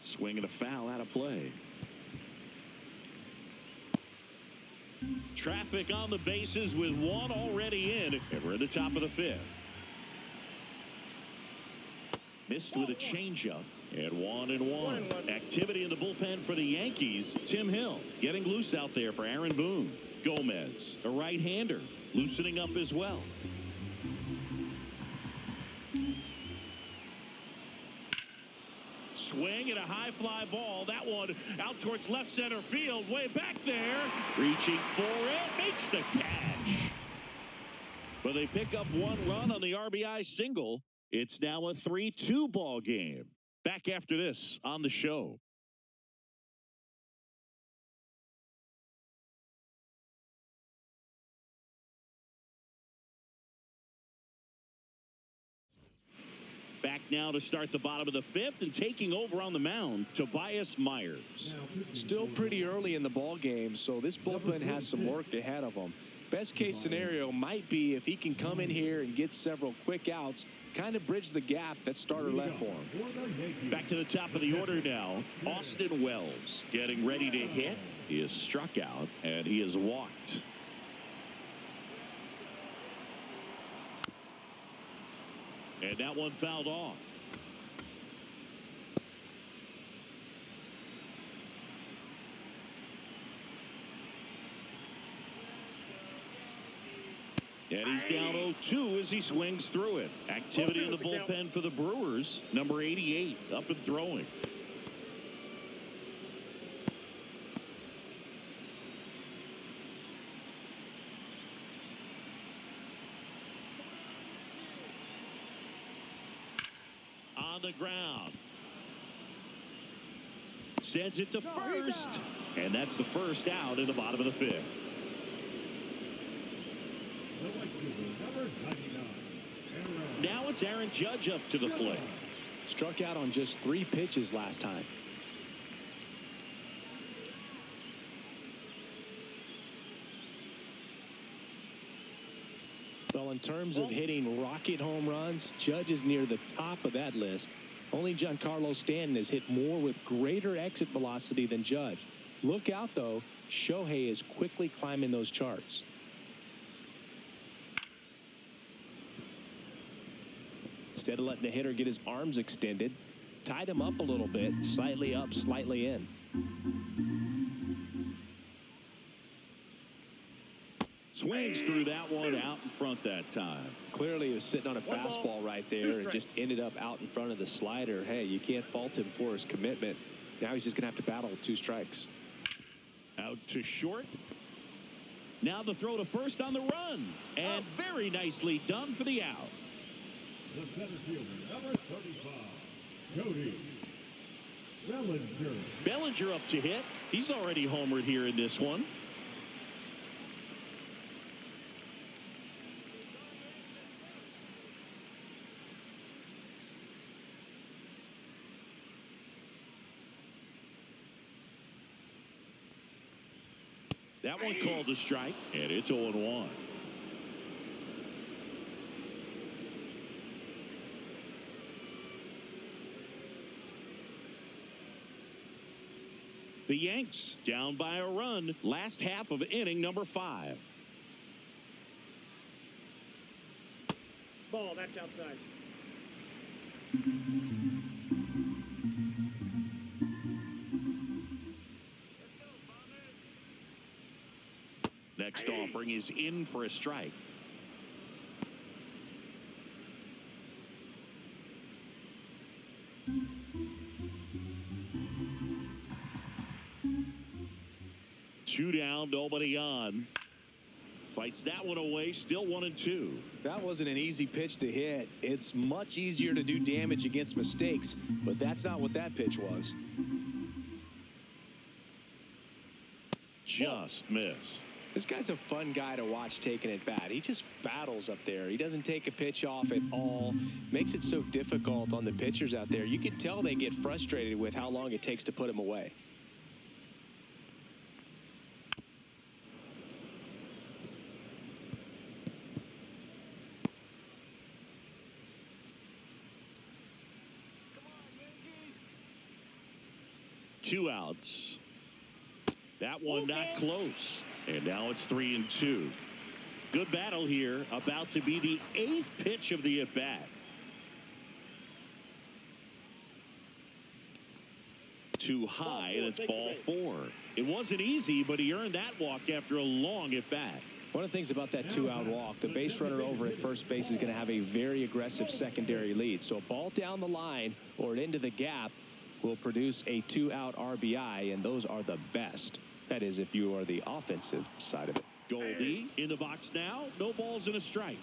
Swing and a foul out of play. Traffic on the bases with 1 already in, and we're at the top of the 5th. Missed with a changeup. And 1-1. Activity in the bullpen for the Yankees. Tim Hill getting loose out there for Aaron Boone. Gomez, a right-hander, loosening up as well. Swing and a high fly ball. That one out towards left center field. Way back there. Reaching for it. Makes the catch. But they pick up 1 run on the RBI single. It's now a 3-2 ball game. Back after this on the show. Back now to start the bottom of the 5th, and taking over on the mound, Tobias Myers. Still pretty early in the ball game, so this bullpen has some work ahead of them. Best case scenario might be if he can come in here and get several quick outs, kind of bridge the gap that starter left for him. Back to the top of the order now. Austin Wells getting ready to hit. He is struck out, and he is walked. And that one fouled off. And he's down 0-2 as he swings through it. Activity in the bullpen for the Brewers. Number 88 up and throwing. On the ground. Sends it to first. And that's the first out in the bottom of the fifth. The right fielder, number 99. Now it's Aaron Judge up to the plate. Struck out on just 3 pitches last time. Well, in terms of hitting rocket home runs, Judge is near the top of that list. Only Giancarlo Stanton has hit more with greater exit velocity than Judge. Look out, though. Shohei is quickly climbing those charts. Instead of letting the hitter get his arms extended, tied him up a little bit, slightly up, slightly in. Swings through that one out in front that time. Clearly he was sitting on a fastball right there and just ended up out in front of the slider. Hey, you can't fault him for his commitment. Now he's just going to have to battle with 2 strikes. Out to short. Now the throw to first on the run. And very nicely done for the out. The center fielder, number 35, Cody Bellinger. Bellinger up to hit. He's already homered here in this one. That one called a strike, and it's 0-1. The Yanks down by a run. Last half of inning number 5. Ball, that's outside. Next offering is in for a strike. Two down, nobody on. Fights that one away, still 1-2. That wasn't an easy pitch to hit. It's much easier to do damage against mistakes, but that's not what that pitch was. Just missed. This guy's a fun guy to watch taking at bat. He just battles up there. He doesn't take a pitch off at all. Makes it so difficult on the pitchers out there. You can tell they get frustrated with how long it takes to put him away. Two outs. That one not close. And now it's 3-2. Good battle here. About to be the 8th pitch of the at-bat. Too high, and it's ball 4. It wasn't easy, but he earned that walk after a long at-bat. One of the things about that 2-out walk, the base runner over at first base is going to have a very aggressive secondary lead. So a ball down the line or into the gap will produce a 2-out RBI, and those are the best. That is, if you are the offensive side of it. Goldie in the box now. No balls and a strike.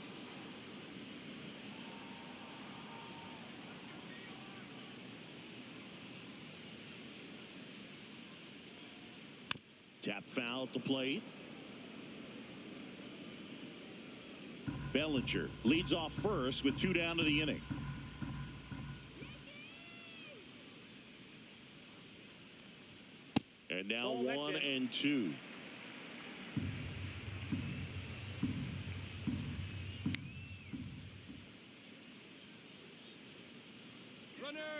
Tap foul at the plate. Bellinger leads off first with 2 down to the inning. And now 1-2.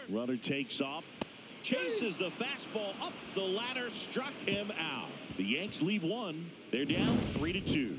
Runner takes off. Chases the fastball up the ladder. Struck him out. The Yanks leave 1. They're down 3-2.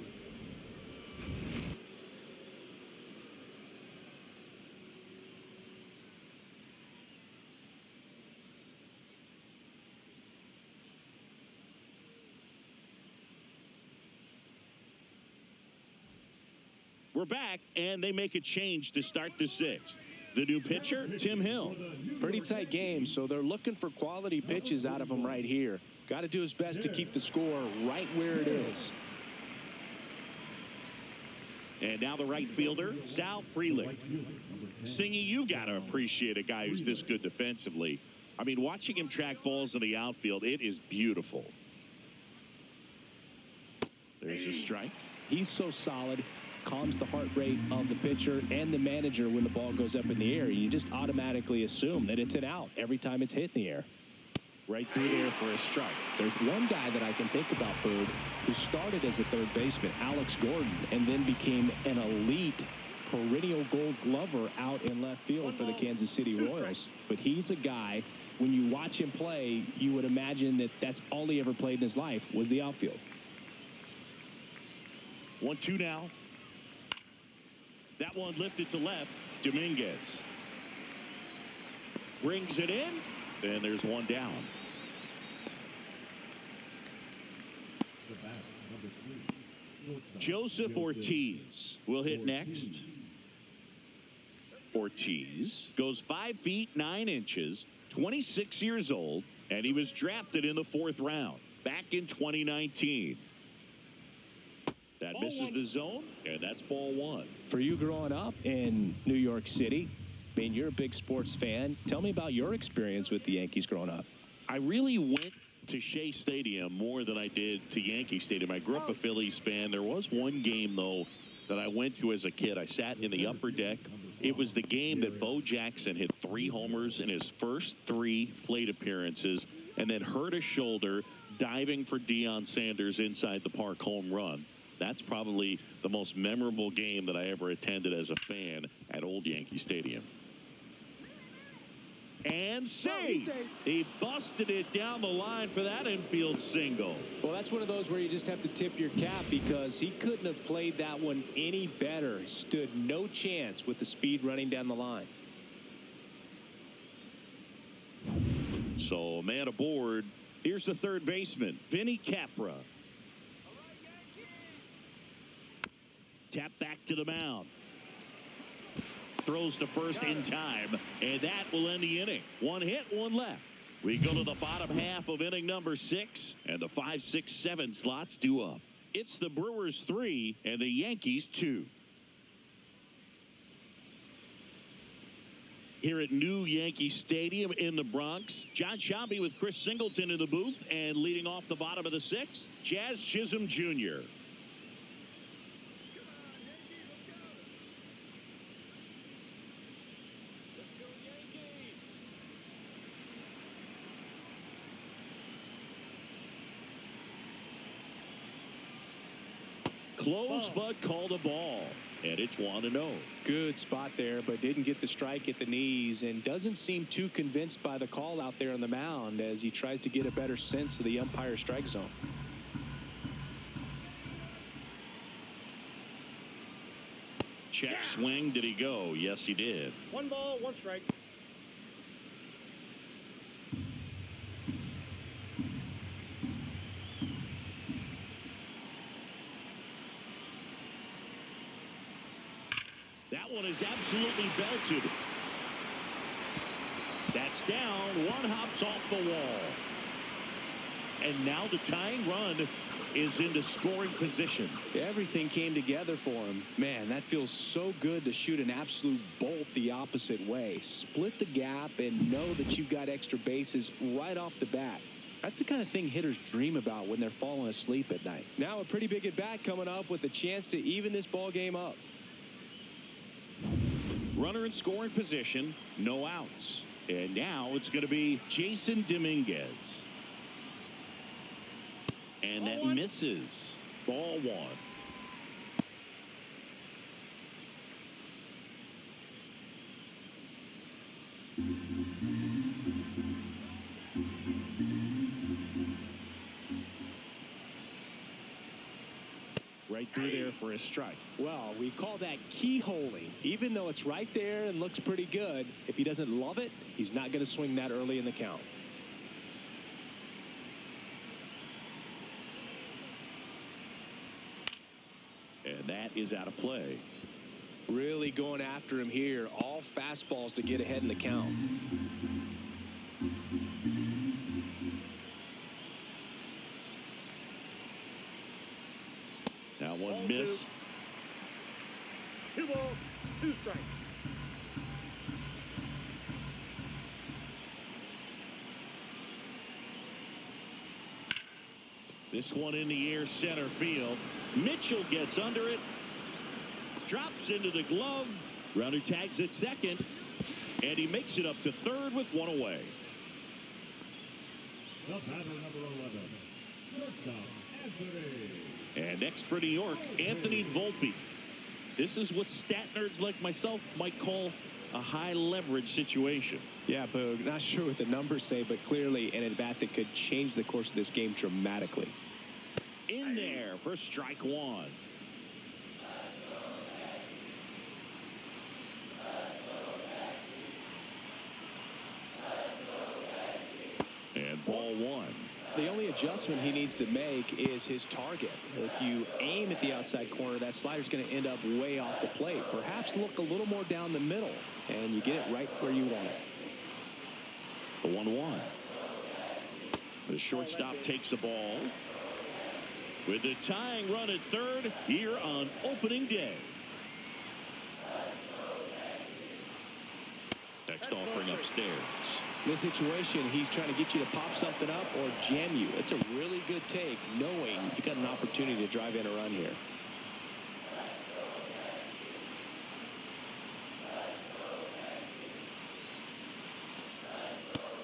We're back, and they make a change to start the 6th. The new pitcher, Tim Hill. Pretty tight game, so they're looking for quality pitches out of him right here. Got to do his best to keep the score right where it is. And now the right fielder, Sal Frelick. Singy, you got to appreciate a guy who's this good defensively. I mean, watching him track balls in the outfield, it is beautiful. There's a strike. He's so solid, calms the heart rate of the pitcher and the manager when the ball goes up in the air. You just automatically assume that it's an out every time it's hit in the air. Right through there for a strike. There's one guy that I can think about, Boog, who started as a third baseman, Alex Gordon, and then became an elite perennial gold glover out in left field for the Kansas City Royals. But he's a guy, when you watch him play, you would imagine that that's all he ever played in his life was the outfield. 1-2 now. That one lifted to left. Dominguez brings it in. And there's one down. Joseph Ortiz will hit next. Ortiz goes 5 feet 9 inches, 26 years old, and he was drafted in the 4th round back in 2019. That misses the zone, and that's ball 1. For you growing up in New York City, I mean, you're a big sports fan. Tell me about your experience with the Yankees growing up. I really went to Shea Stadium more than I did to Yankee Stadium. I grew up a Phillies fan. There was one game, though, that I went to as a kid. I sat in the upper deck. It was the game that Bo Jackson hit 3 homers in his first 3 plate appearances and then hurt his shoulder diving for Deion Sanders' inside the park home run. That's probably the most memorable game that I ever attended as a fan at Old Yankee Stadium. And save. He busted it down the line for that infield single. Well, that's one of those where you just have to tip your cap because he couldn't have played that one any better. He stood no chance with the speed running down the line. So, man aboard. Here's the third baseman, Vinny Capra. Tap back to the mound. Throws to first in time, and that will end the inning. 1 hit, 1 left. We go to the bottom half of inning number 6, and the 5, 6, 7 slots due up. It's the Brewers 3 and the Yankees 2. Here at New Yankee Stadium in the Bronx, John Shambi with Chris Singleton in the booth, and leading off the bottom of the 6th, Jazz Chisholm Jr. Close, but called a ball. And it's 1-0. Good spot there, but didn't get the strike at the knees and doesn't seem too convinced by the call out there on the mound as he tries to get a better sense of the umpire strike zone. Check swing. Did he go? Yes, he did. 1 ball, 1 strike. That one is absolutely belted. That's down. 1 hops off the wall. And now the tying run is into scoring position. Everything came together for him. Man, that feels so good to shoot an absolute bolt the opposite way. Split the gap and know that you've got extra bases right off the bat. That's the kind of thing hitters dream about when they're falling asleep at night. Now a pretty big at-bat coming up with a chance to even this ball game up. Runner in scoring position, no outs. And now it's going to be Jason Dominguez. And that misses. Ball 1. Right through there for a strike. Well, we call that keyholing. Even though it's right there and looks pretty good, if he doesn't love it, he's not going to swing that early in the count. And that is out of play. Really going after him here. All fastballs to get ahead in the count. Now one missed. 2 balls, 2 strikes. This one in the air center field. Mitchell gets under it. Drops into the glove. Runner tags at second. And he makes it up to third with one away. The batter, number 11, shortstop, Anthony. And next for New York, Anthony Volpe. This is what stat nerds like myself might call a high leverage situation. Yeah, Boog, not sure what the numbers say, but clearly an at-bat that could change the course of this game dramatically. In there for strike one. And ball one. The only adjustment he needs to make is his target. If you aim at the outside corner, that slider's going to end up way off the plate. Perhaps look a little more down the middle, and you get it right where you want it. The 1-1. The shortstop takes the ball. With the tying run at third here on opening day. Next offering upstairs. In this situation, he's trying to get you to pop something up or jam you. It's a really good take, knowing you got an opportunity to drive in a run here.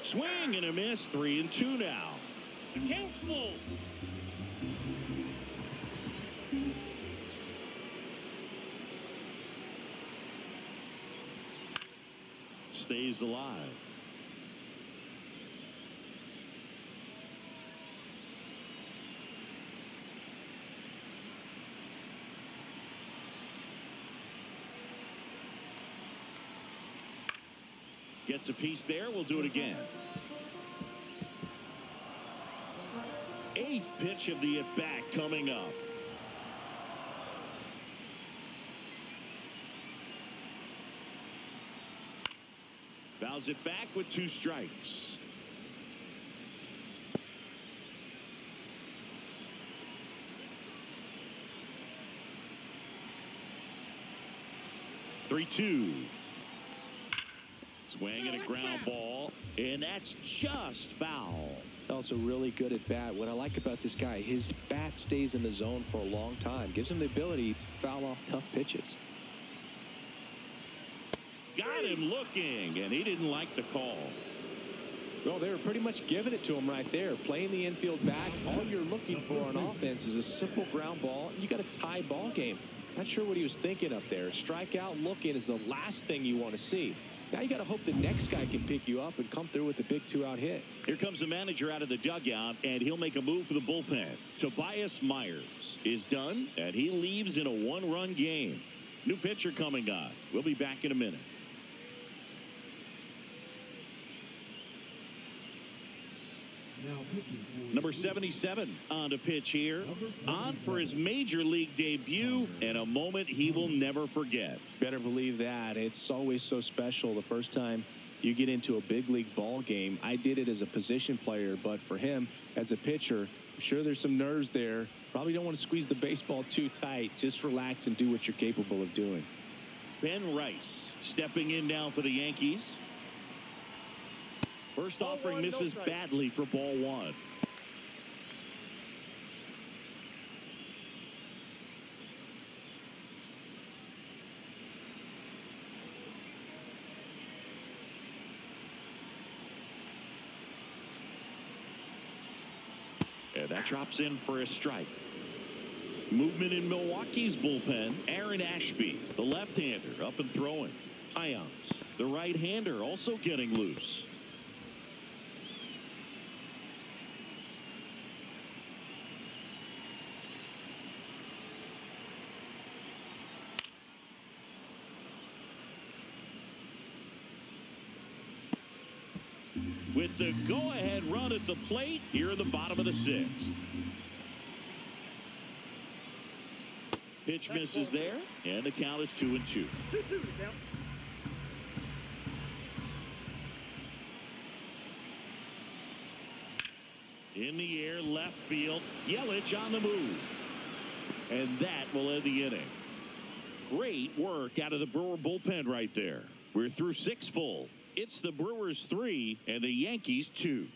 Swing and a miss. 3-2 now. Count full. Stays alive. Gets a piece there. We'll do it again. Eighth pitch of the at-bat coming up. Fouls it back with 2 strikes. Three-two. Swing and a ground ball, and that's just foul. Also really good at bat. What I like about this guy, his bat stays in the zone for a long time. Gives him the ability to foul off tough pitches. Got him looking, and he didn't like the call. Well, they were pretty much giving it to him right there. Playing the infield back. All you're looking for on offense is a simple ground ball, and you got a tie ball game. Not sure what he was thinking up there. Strikeout looking is the last thing you want to see. Now you got to hope the next guy can pick you up and come through with a big 2-out hit. Here comes the manager out of the dugout, and he'll make a move for the bullpen. Tobias Myers is done, and he leaves in a 1-run game. New pitcher coming on. We'll be back in a minute. Now pitching for Number 77 on to pitch here. On for his major league debut, and a moment he will never forget. Better believe that. It's always so special the first time you get into a big league ball game. I did it as a position player, but for him as a pitcher, I'm sure there's some nerves there. Probably don't want to squeeze the baseball too tight. Just relax and do what you're capable of doing. Ben Rice stepping in now for the Yankees. First offering misses badly for ball one. And that drops in for a strike. Movement in Milwaukee's bullpen. Aaron Ashby, the left-hander, up and throwing. Ions, the right-hander, also getting loose. With the go-ahead run at the plate here in the bottom of the 6th. Pitch misses there, and the count is 2-2. 2-2 to count. In the air, left field. Yelich on the move. And that will end the inning. Great work out of the Brewer bullpen right there. We're through 6 full. It's the Brewers 3 and the Yankees 2.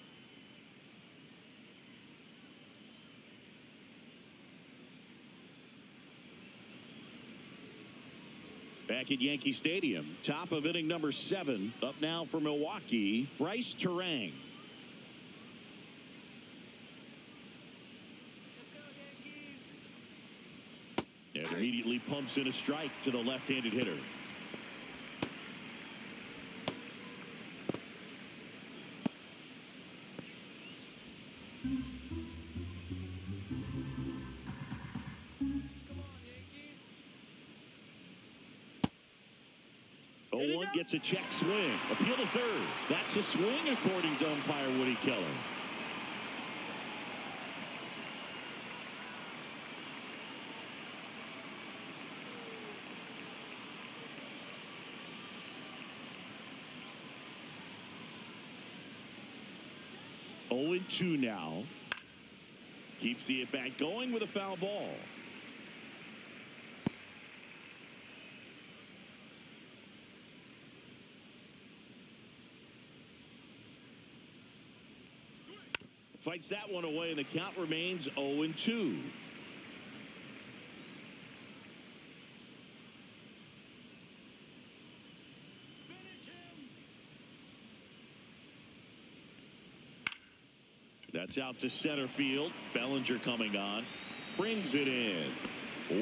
Back at Yankee Stadium, top of inning number 7. Up now for Milwaukee, Bryce Terang. And immediately pumps in a strike to the left-handed hitter. One gets a check swing. Appeal to third. That's a swing according to umpire Woody Keller. Oh, 0-2 now. Keeps the at-bat going with a foul ball. Fights that one away, and the count remains 0-2. That's out to center field. Bellinger coming on. Brings it in.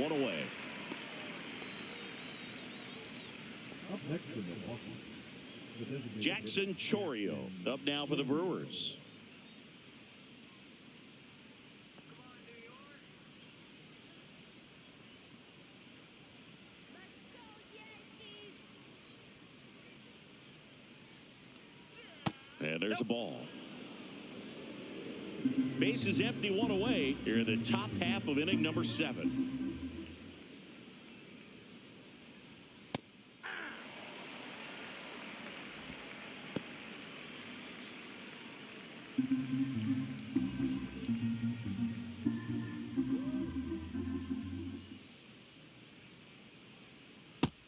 One away. Up next for Milwaukee. Jackson Chourio up now for the Brewers. And there's a ball. Base is empty, one away. Here in the top half of inning number 7.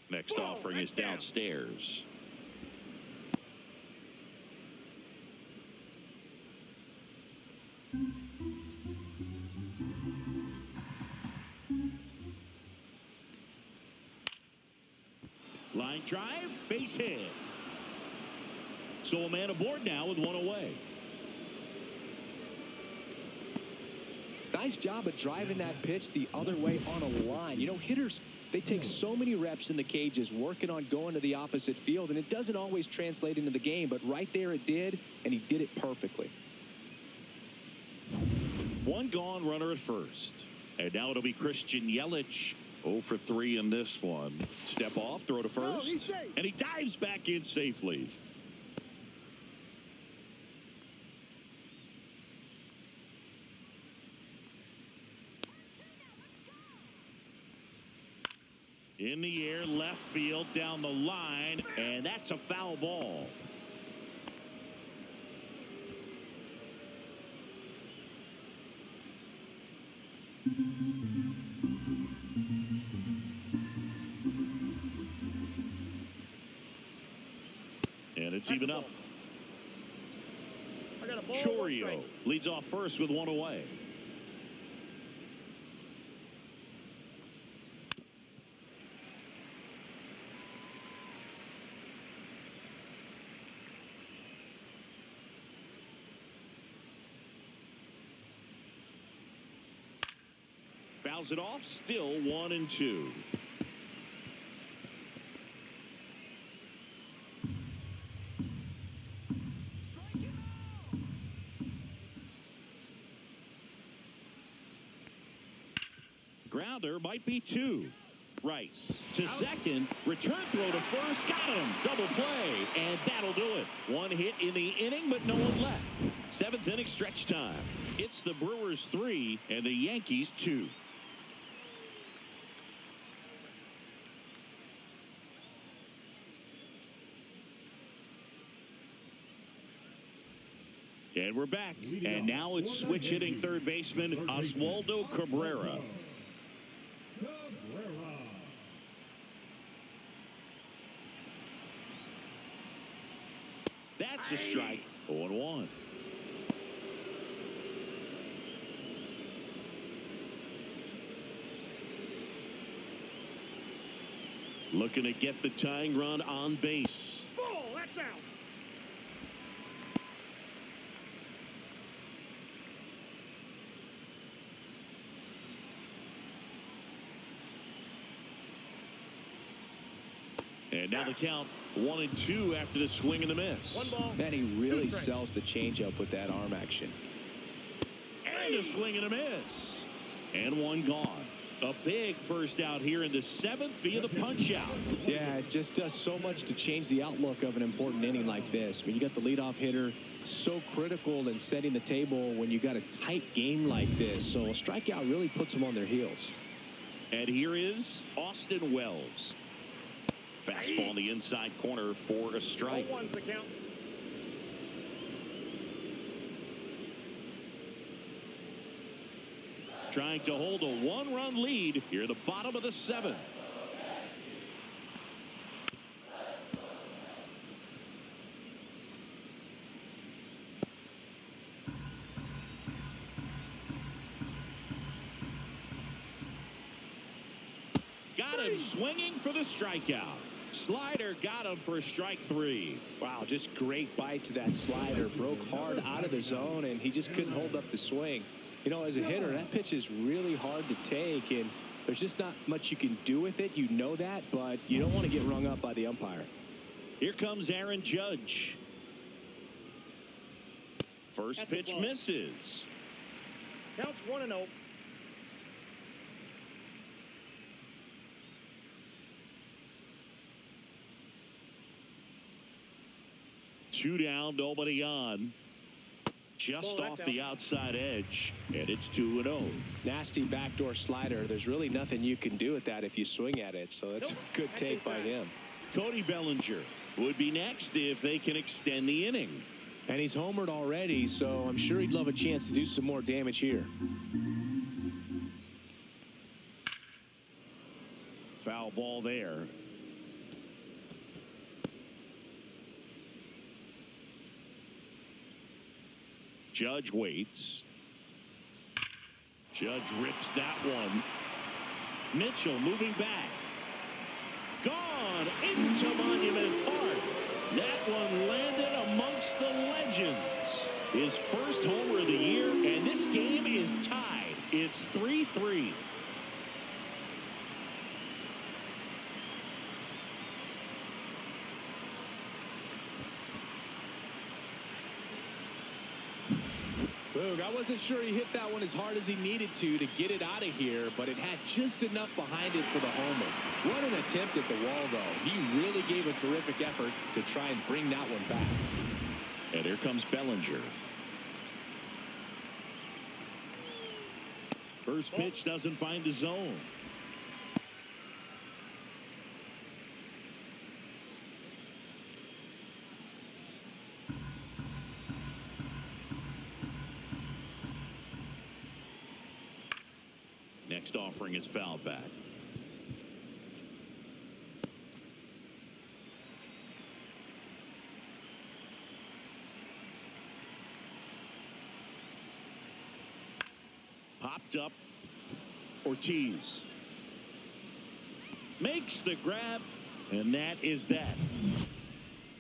Next offering is downstairs. Line drive, base hit. So a man aboard now with one away. Nice job of driving that pitch the other way on a line. You know, hitters, they take so many reps in the cages working on going to the opposite field, and it doesn't always translate into the game, but right there it did, and he did it perfectly. One gone, runner at first. And now it'll be Christian Yelich. 0 for 3 in this one. Step off, throw to first. And he dives back in safely. In the air, left field, down the line, and that's a foul ball. And it's even up. Chourio leads off first with one away. Fouls it off, still 1-2. Grounder might be 2. Rice to second, return throw to first, got him, double play, and that'll do it. One hit in the inning, but no one left. 7th inning stretch time. It's the Brewers 3 and the Yankees 2. And we're back. And now it's switch hitting third baseman Oswaldo Cabrera. That's a strike. 0-1. Looking to get the tying run on base. Ball, that's out. And now the count 1-2 after the swing and the miss. One ball. Man, he really sells the changeup with that arm action. And a swing and a miss. And one gone. A big first out here in the 7th via the punch out. Yeah, it just does so much to change the outlook of an important inning like this. When you got the leadoff hitter, so critical in setting the table when you got a tight game like this. So a strikeout really puts them on their heels. And here is Austin Wells. Fastball in the inside corner for a strike. 0-1's the count. Trying to hold a 1-run lead here at the bottom of the 7th. Got him swinging for the strikeout. Slider got him for strike 3. Wow, just great bite to that slider. Broke hard out of the zone, and he just couldn't hold up the swing. You know, as a hitter, that pitch is really hard to take, and there's just not much you can do with it. You know that, but you don't want to get rung up by the umpire. Here comes Aaron Judge. First pitch misses. Counts 1-0. Two down, nobody on. Just off the outside edge, and it's 2-0. Nasty backdoor slider. There's really nothing you can do with that if you swing at it, so that's a good take by him. Cody Bellinger would be next if they can extend the inning. And he's homered already, so I'm sure he'd love a chance to do some more damage here. Foul ball there. Judge waits. Judge rips that one. Mitchell moving back. Gone into Monument Park. That one landed amongst the legends. His first homer of the year, and this game is tied. It's 3-3. Boog, I wasn't sure he hit that one as hard as he needed to get it out of here, but it had just enough behind it for the homer. What an attempt at the wall, though. He really gave a terrific effort to try and bring that one back. And here comes Bellinger. First pitch doesn't find the zone. Next offering is fouled back. Popped up. Ortiz makes the grab, and that is that.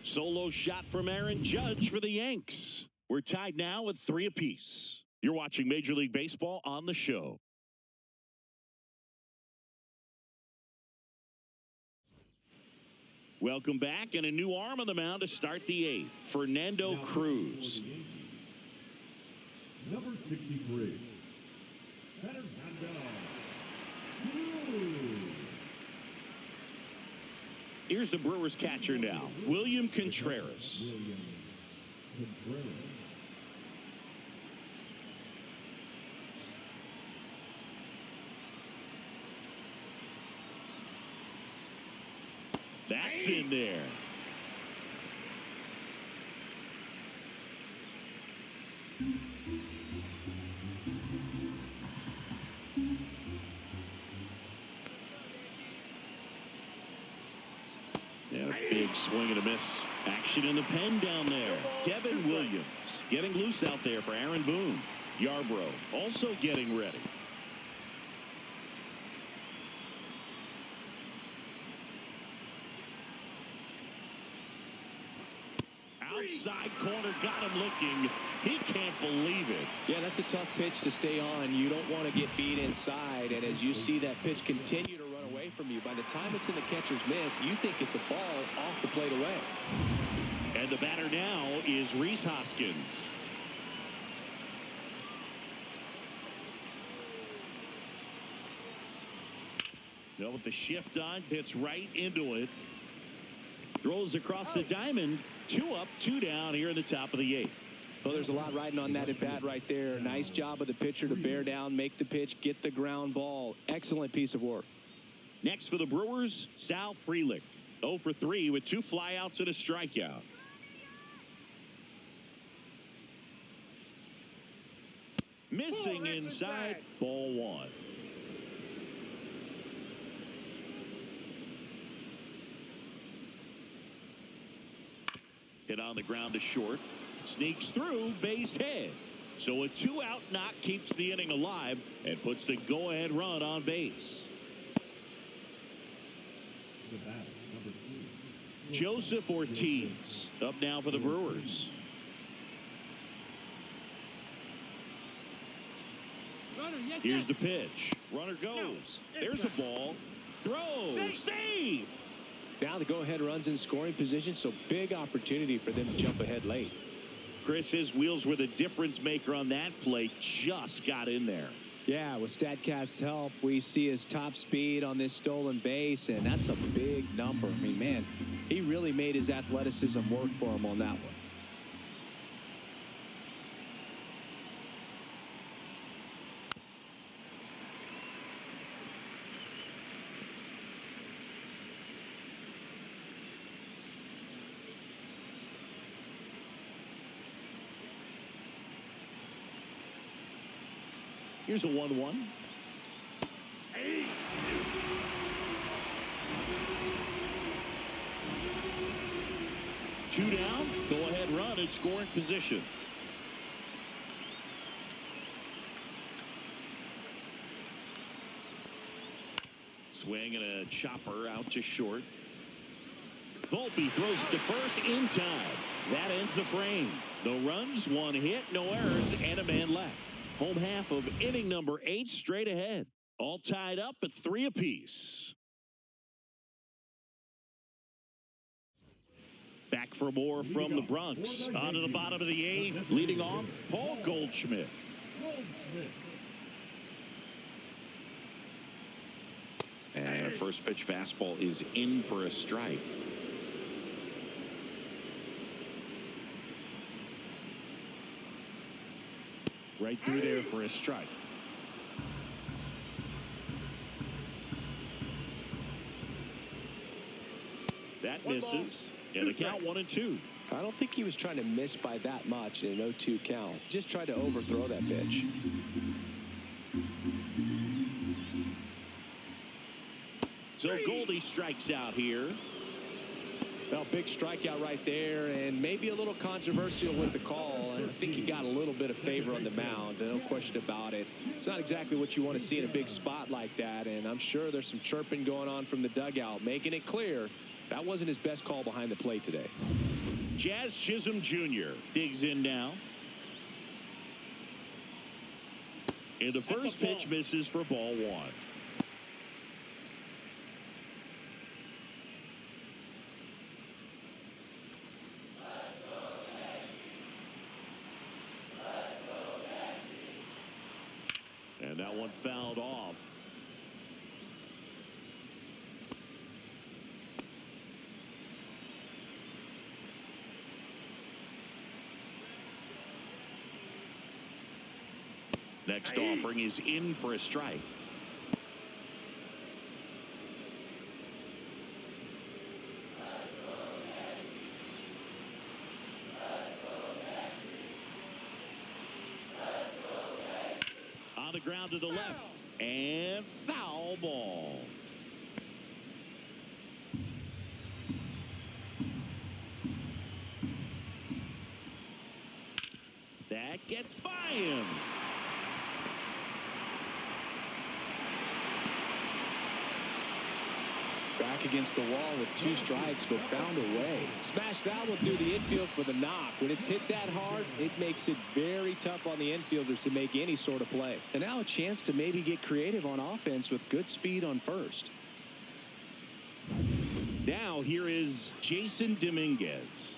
Solo shot from Aaron Judge for the Yanks. We're tied now at 3 apiece. You're watching Major League Baseball on the show. Welcome back, and a new arm on the mound to start the 8th. Fernando Cruz. Number 63. Fernando Cruz. Here's the Brewers catcher now, William Contreras. William Contreras. That's in there. And a big swing and a miss. Action in the pen down there. Devin Williams getting loose out there for Aaron Boone. Yarbrough also getting ready. outside corner, got him looking. He can't believe it. Yeah, that's a tough pitch to stay on. You don't want to get beat inside, and as you see that pitch continue to run away from you, by the time it's in the catcher's mitt, you think it's a ball off the plate away. And the batter now is Rhys Hoskins. Now with the shift on, hits right into it. Throws across the diamond. 2 up, 2 down here in the top of the 8th. Well, there's a lot riding on that at bat right there. Nice job of the pitcher to bear down, make the pitch, get the ground ball. Excellent piece of work. Next for the Brewers, Sal Frelick. 0 for 3 with 2 flyouts and a strikeout. Missing inside, ball 1. Hit on the ground to short. Sneaks through, base hit. So a 2-out knock keeps the inning alive and puts the go-ahead run on base. Joseph Ortiz up now for the Brewers. Here's the pitch. Runner goes. There's a ball. Throw. Save. Now the go-ahead runs in scoring position, so big opportunity for them to jump ahead late. Chris, his wheels were the difference maker on that play. Just got in there. Yeah, with StatCast's help, we see his top speed on this stolen base, and that's a big number. I mean, man, he really made his athleticism work for him on that one. Here's a 1-1. Two down. Go ahead run in scoring position. Swing and a chopper out to short. Volpe throws to first in time. That ends the frame. No runs, 1 hit, no errors, and a man left. Home half of inning number 8 straight ahead. All tied up at 3 apiece. Back for more from the Bronx. On to the bottom of the 8th. Leading off, Paul Goldschmidt. And a first pitch fastball is in for a strike. Right through there for a strike. That misses. And the count 1-2. I don't think he was trying to miss by that much in an 0-2 count. Just tried to overthrow that pitch. So Goldie strikes out here. Well, big strikeout right there, and maybe a little controversial with the call. I think he got a little bit of favor on the mound, no question about it. It's not exactly what you want to see in a big spot like that, and I'm sure there's some chirping going on from the dugout, making it clear that wasn't his best call behind the plate today. Jazz Chisholm Jr. digs in now. And the first pitch misses for ball 1. And that one fouled off. Next offering is in for a strike. On the ground to the left. And foul ball. That gets by him. Back against the wall with 2 strikes, but found a way. Smash that will do the infield for the knock. When it's hit that hard, it makes it very tough on the infielders to make any sort of play. And now a chance to maybe get creative on offense with good speed on first. Now here is Jason Dominguez.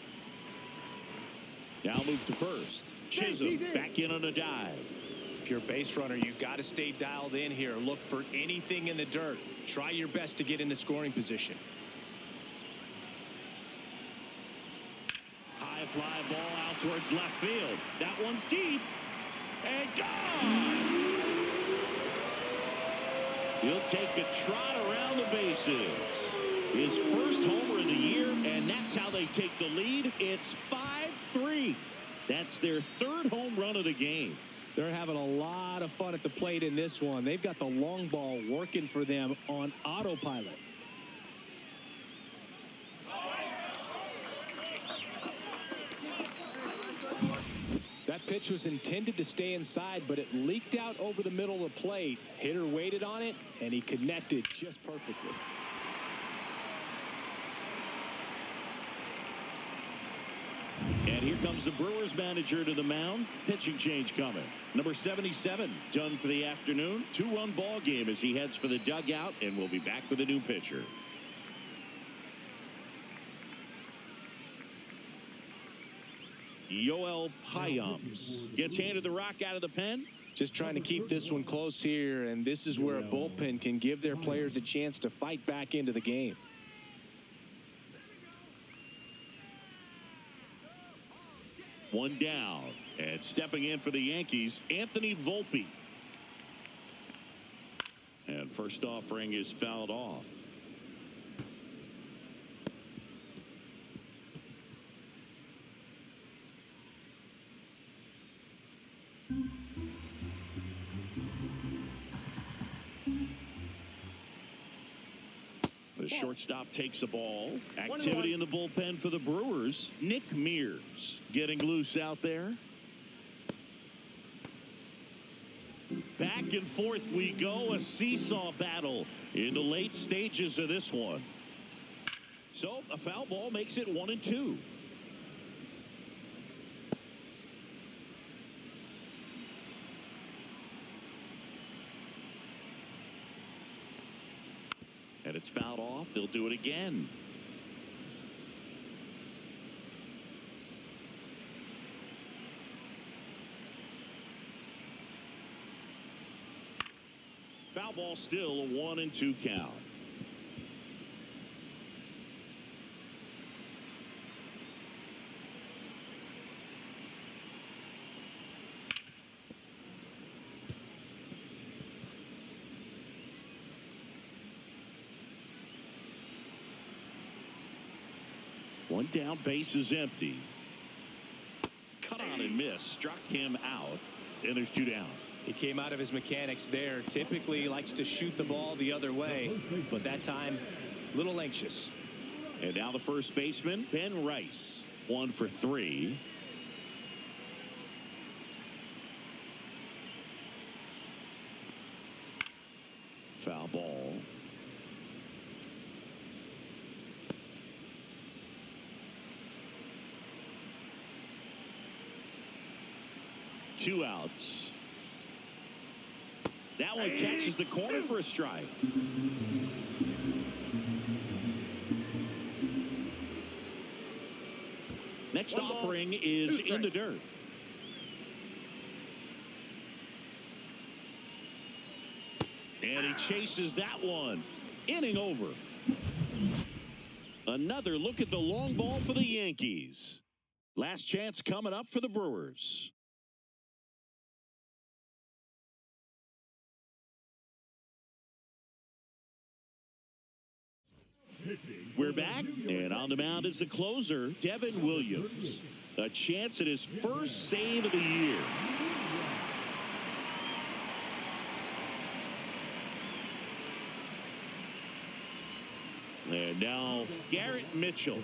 Now move to first. Chisholm back in on a dive. If you're a base runner, you've got to stay dialed in here. Look for anything in the dirt. Try your best to get into scoring position. High fly ball out towards left field. That one's deep. And gone! He'll take a trot around the bases. His first homer of the year, and that's how they take the lead. It's 5-3. That's their 3rd home run of the game. They're having a lot of fun at the plate in this one. They've got the long ball working for them on autopilot. That pitch was intended to stay inside, but it leaked out over the middle of the plate. Hitter waited on it, and he connected just perfectly. And here comes the Brewers manager to the mound. Pitching change coming. Number 77 done for the afternoon. 2-run ball game as he heads for the dugout, and we'll be back with a new pitcher. Yoel Payams gets handed the rock out of the pen. Just trying to keep this one close here, and this is where a bullpen can give their players a chance to fight back into the game. One down, and stepping in for the Yankees, Anthony Volpe. And first offering is fouled off. The shortstop takes the ball. Activity in the bullpen for the Brewers. Nick Mears getting loose out there. Back and forth we go. A seesaw battle in the late stages of this one. So a foul ball makes it 1-2. And it's fouled off. They'll do it again. Foul ball, still a 1-2 count. One down, base is empty. Cut on and miss. Struck him out. And there's 2 down. He came out of his mechanics there. Typically he likes to shoot the ball the other way, but that time a little anxious. And now the first baseman, Ben Rice. 1 for 3. Foul ball. Two outs. That one catches the corner for a strike. Next offering is in the dirt. And he chases that one. Inning over. Another look at the long ball for the Yankees. Last chance coming up for the Brewers. We're back, and on the mound is the closer, Devin Williams. A chance at his first save of the year. And now Garrett Mitchell.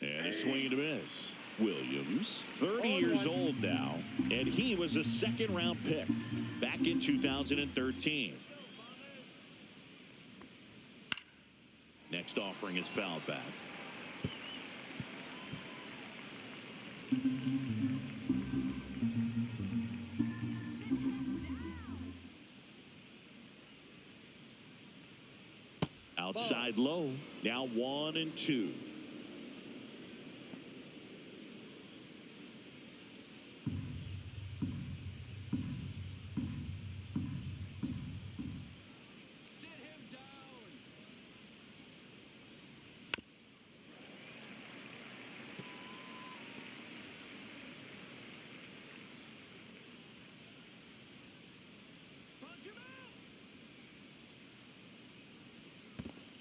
And a swing and a miss. Williams, 30 years old now, and he was a second-round pick back in 2013. Next offering is fouled back. Outside low. Now 1-2.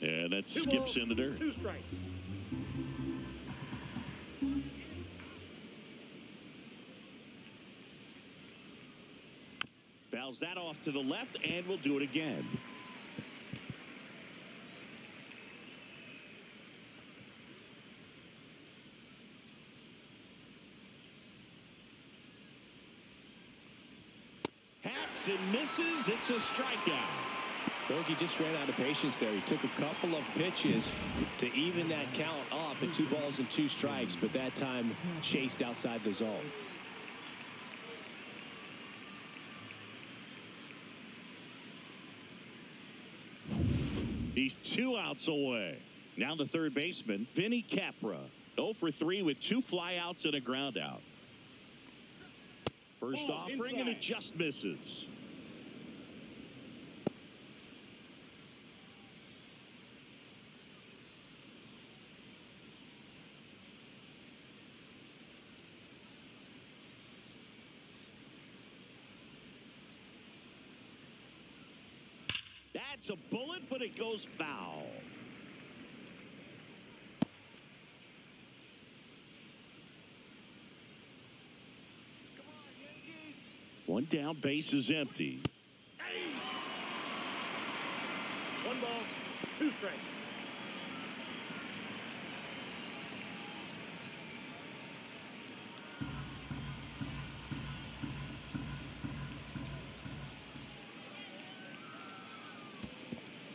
And that skips in the dirt. 2 strikes. Fouls that off to the left, and we'll do it again. Hacks and misses. It's a strikeout. Bogey just ran out of patience there. He took a couple of pitches to even that count up at 2 balls and 2 strikes, but that time chased outside the zone. He's 2 outs away. Now the third baseman, Vinny Capra. 0 for 3 with 2 flyouts and a ground out. First offering, and it just misses. That's a bullet, but it goes foul. Come on, Yankees. 1 down, base is empty. Hey. 1 ball, 2 strikes.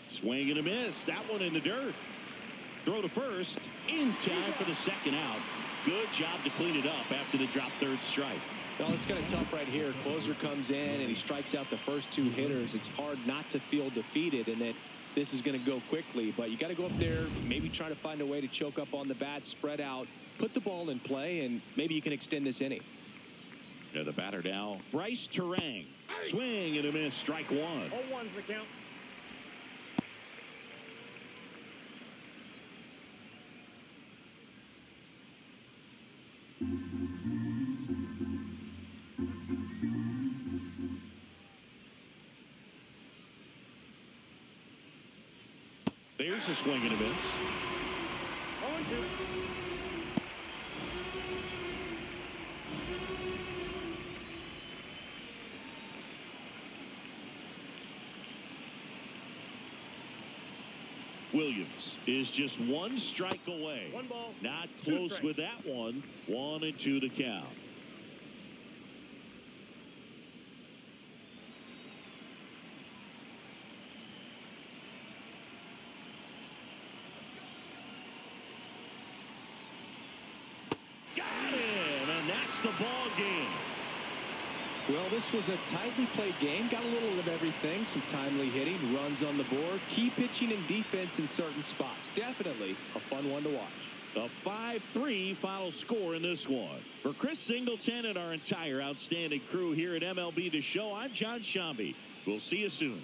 Swing and a miss. That one in the dirt. Throw to first. In time for the second out. Good job to clean it up after the drop third strike. Well, it's kind of tough right here. Closer comes in, and he strikes out the first 2 hitters. It's hard not to feel defeated, and that this is going to go quickly. But you got to go up there, maybe try to find a way to choke up on the bat, spread out, put the ball in play, and maybe you can extend this inning. Yeah, the batter now, Bryce Terang. Swing and a miss. Strike 1. 0-1's the count. There's a swing and a miss. 0-2. Williams is just 1 strike away. 1 ball. Not 2 close strikes. with that one. 1-2 to count. Got him, and that's the ball game. Well, this was a tightly played game. Got a little of everything. Some timely hitting, runs on the board, key pitching and defense in certain spots. Definitely a fun one to watch. A 5-3 final score in this one. For Chris Singleton and our entire outstanding crew here at MLB The Show, I'm John Shambi. We'll see you soon.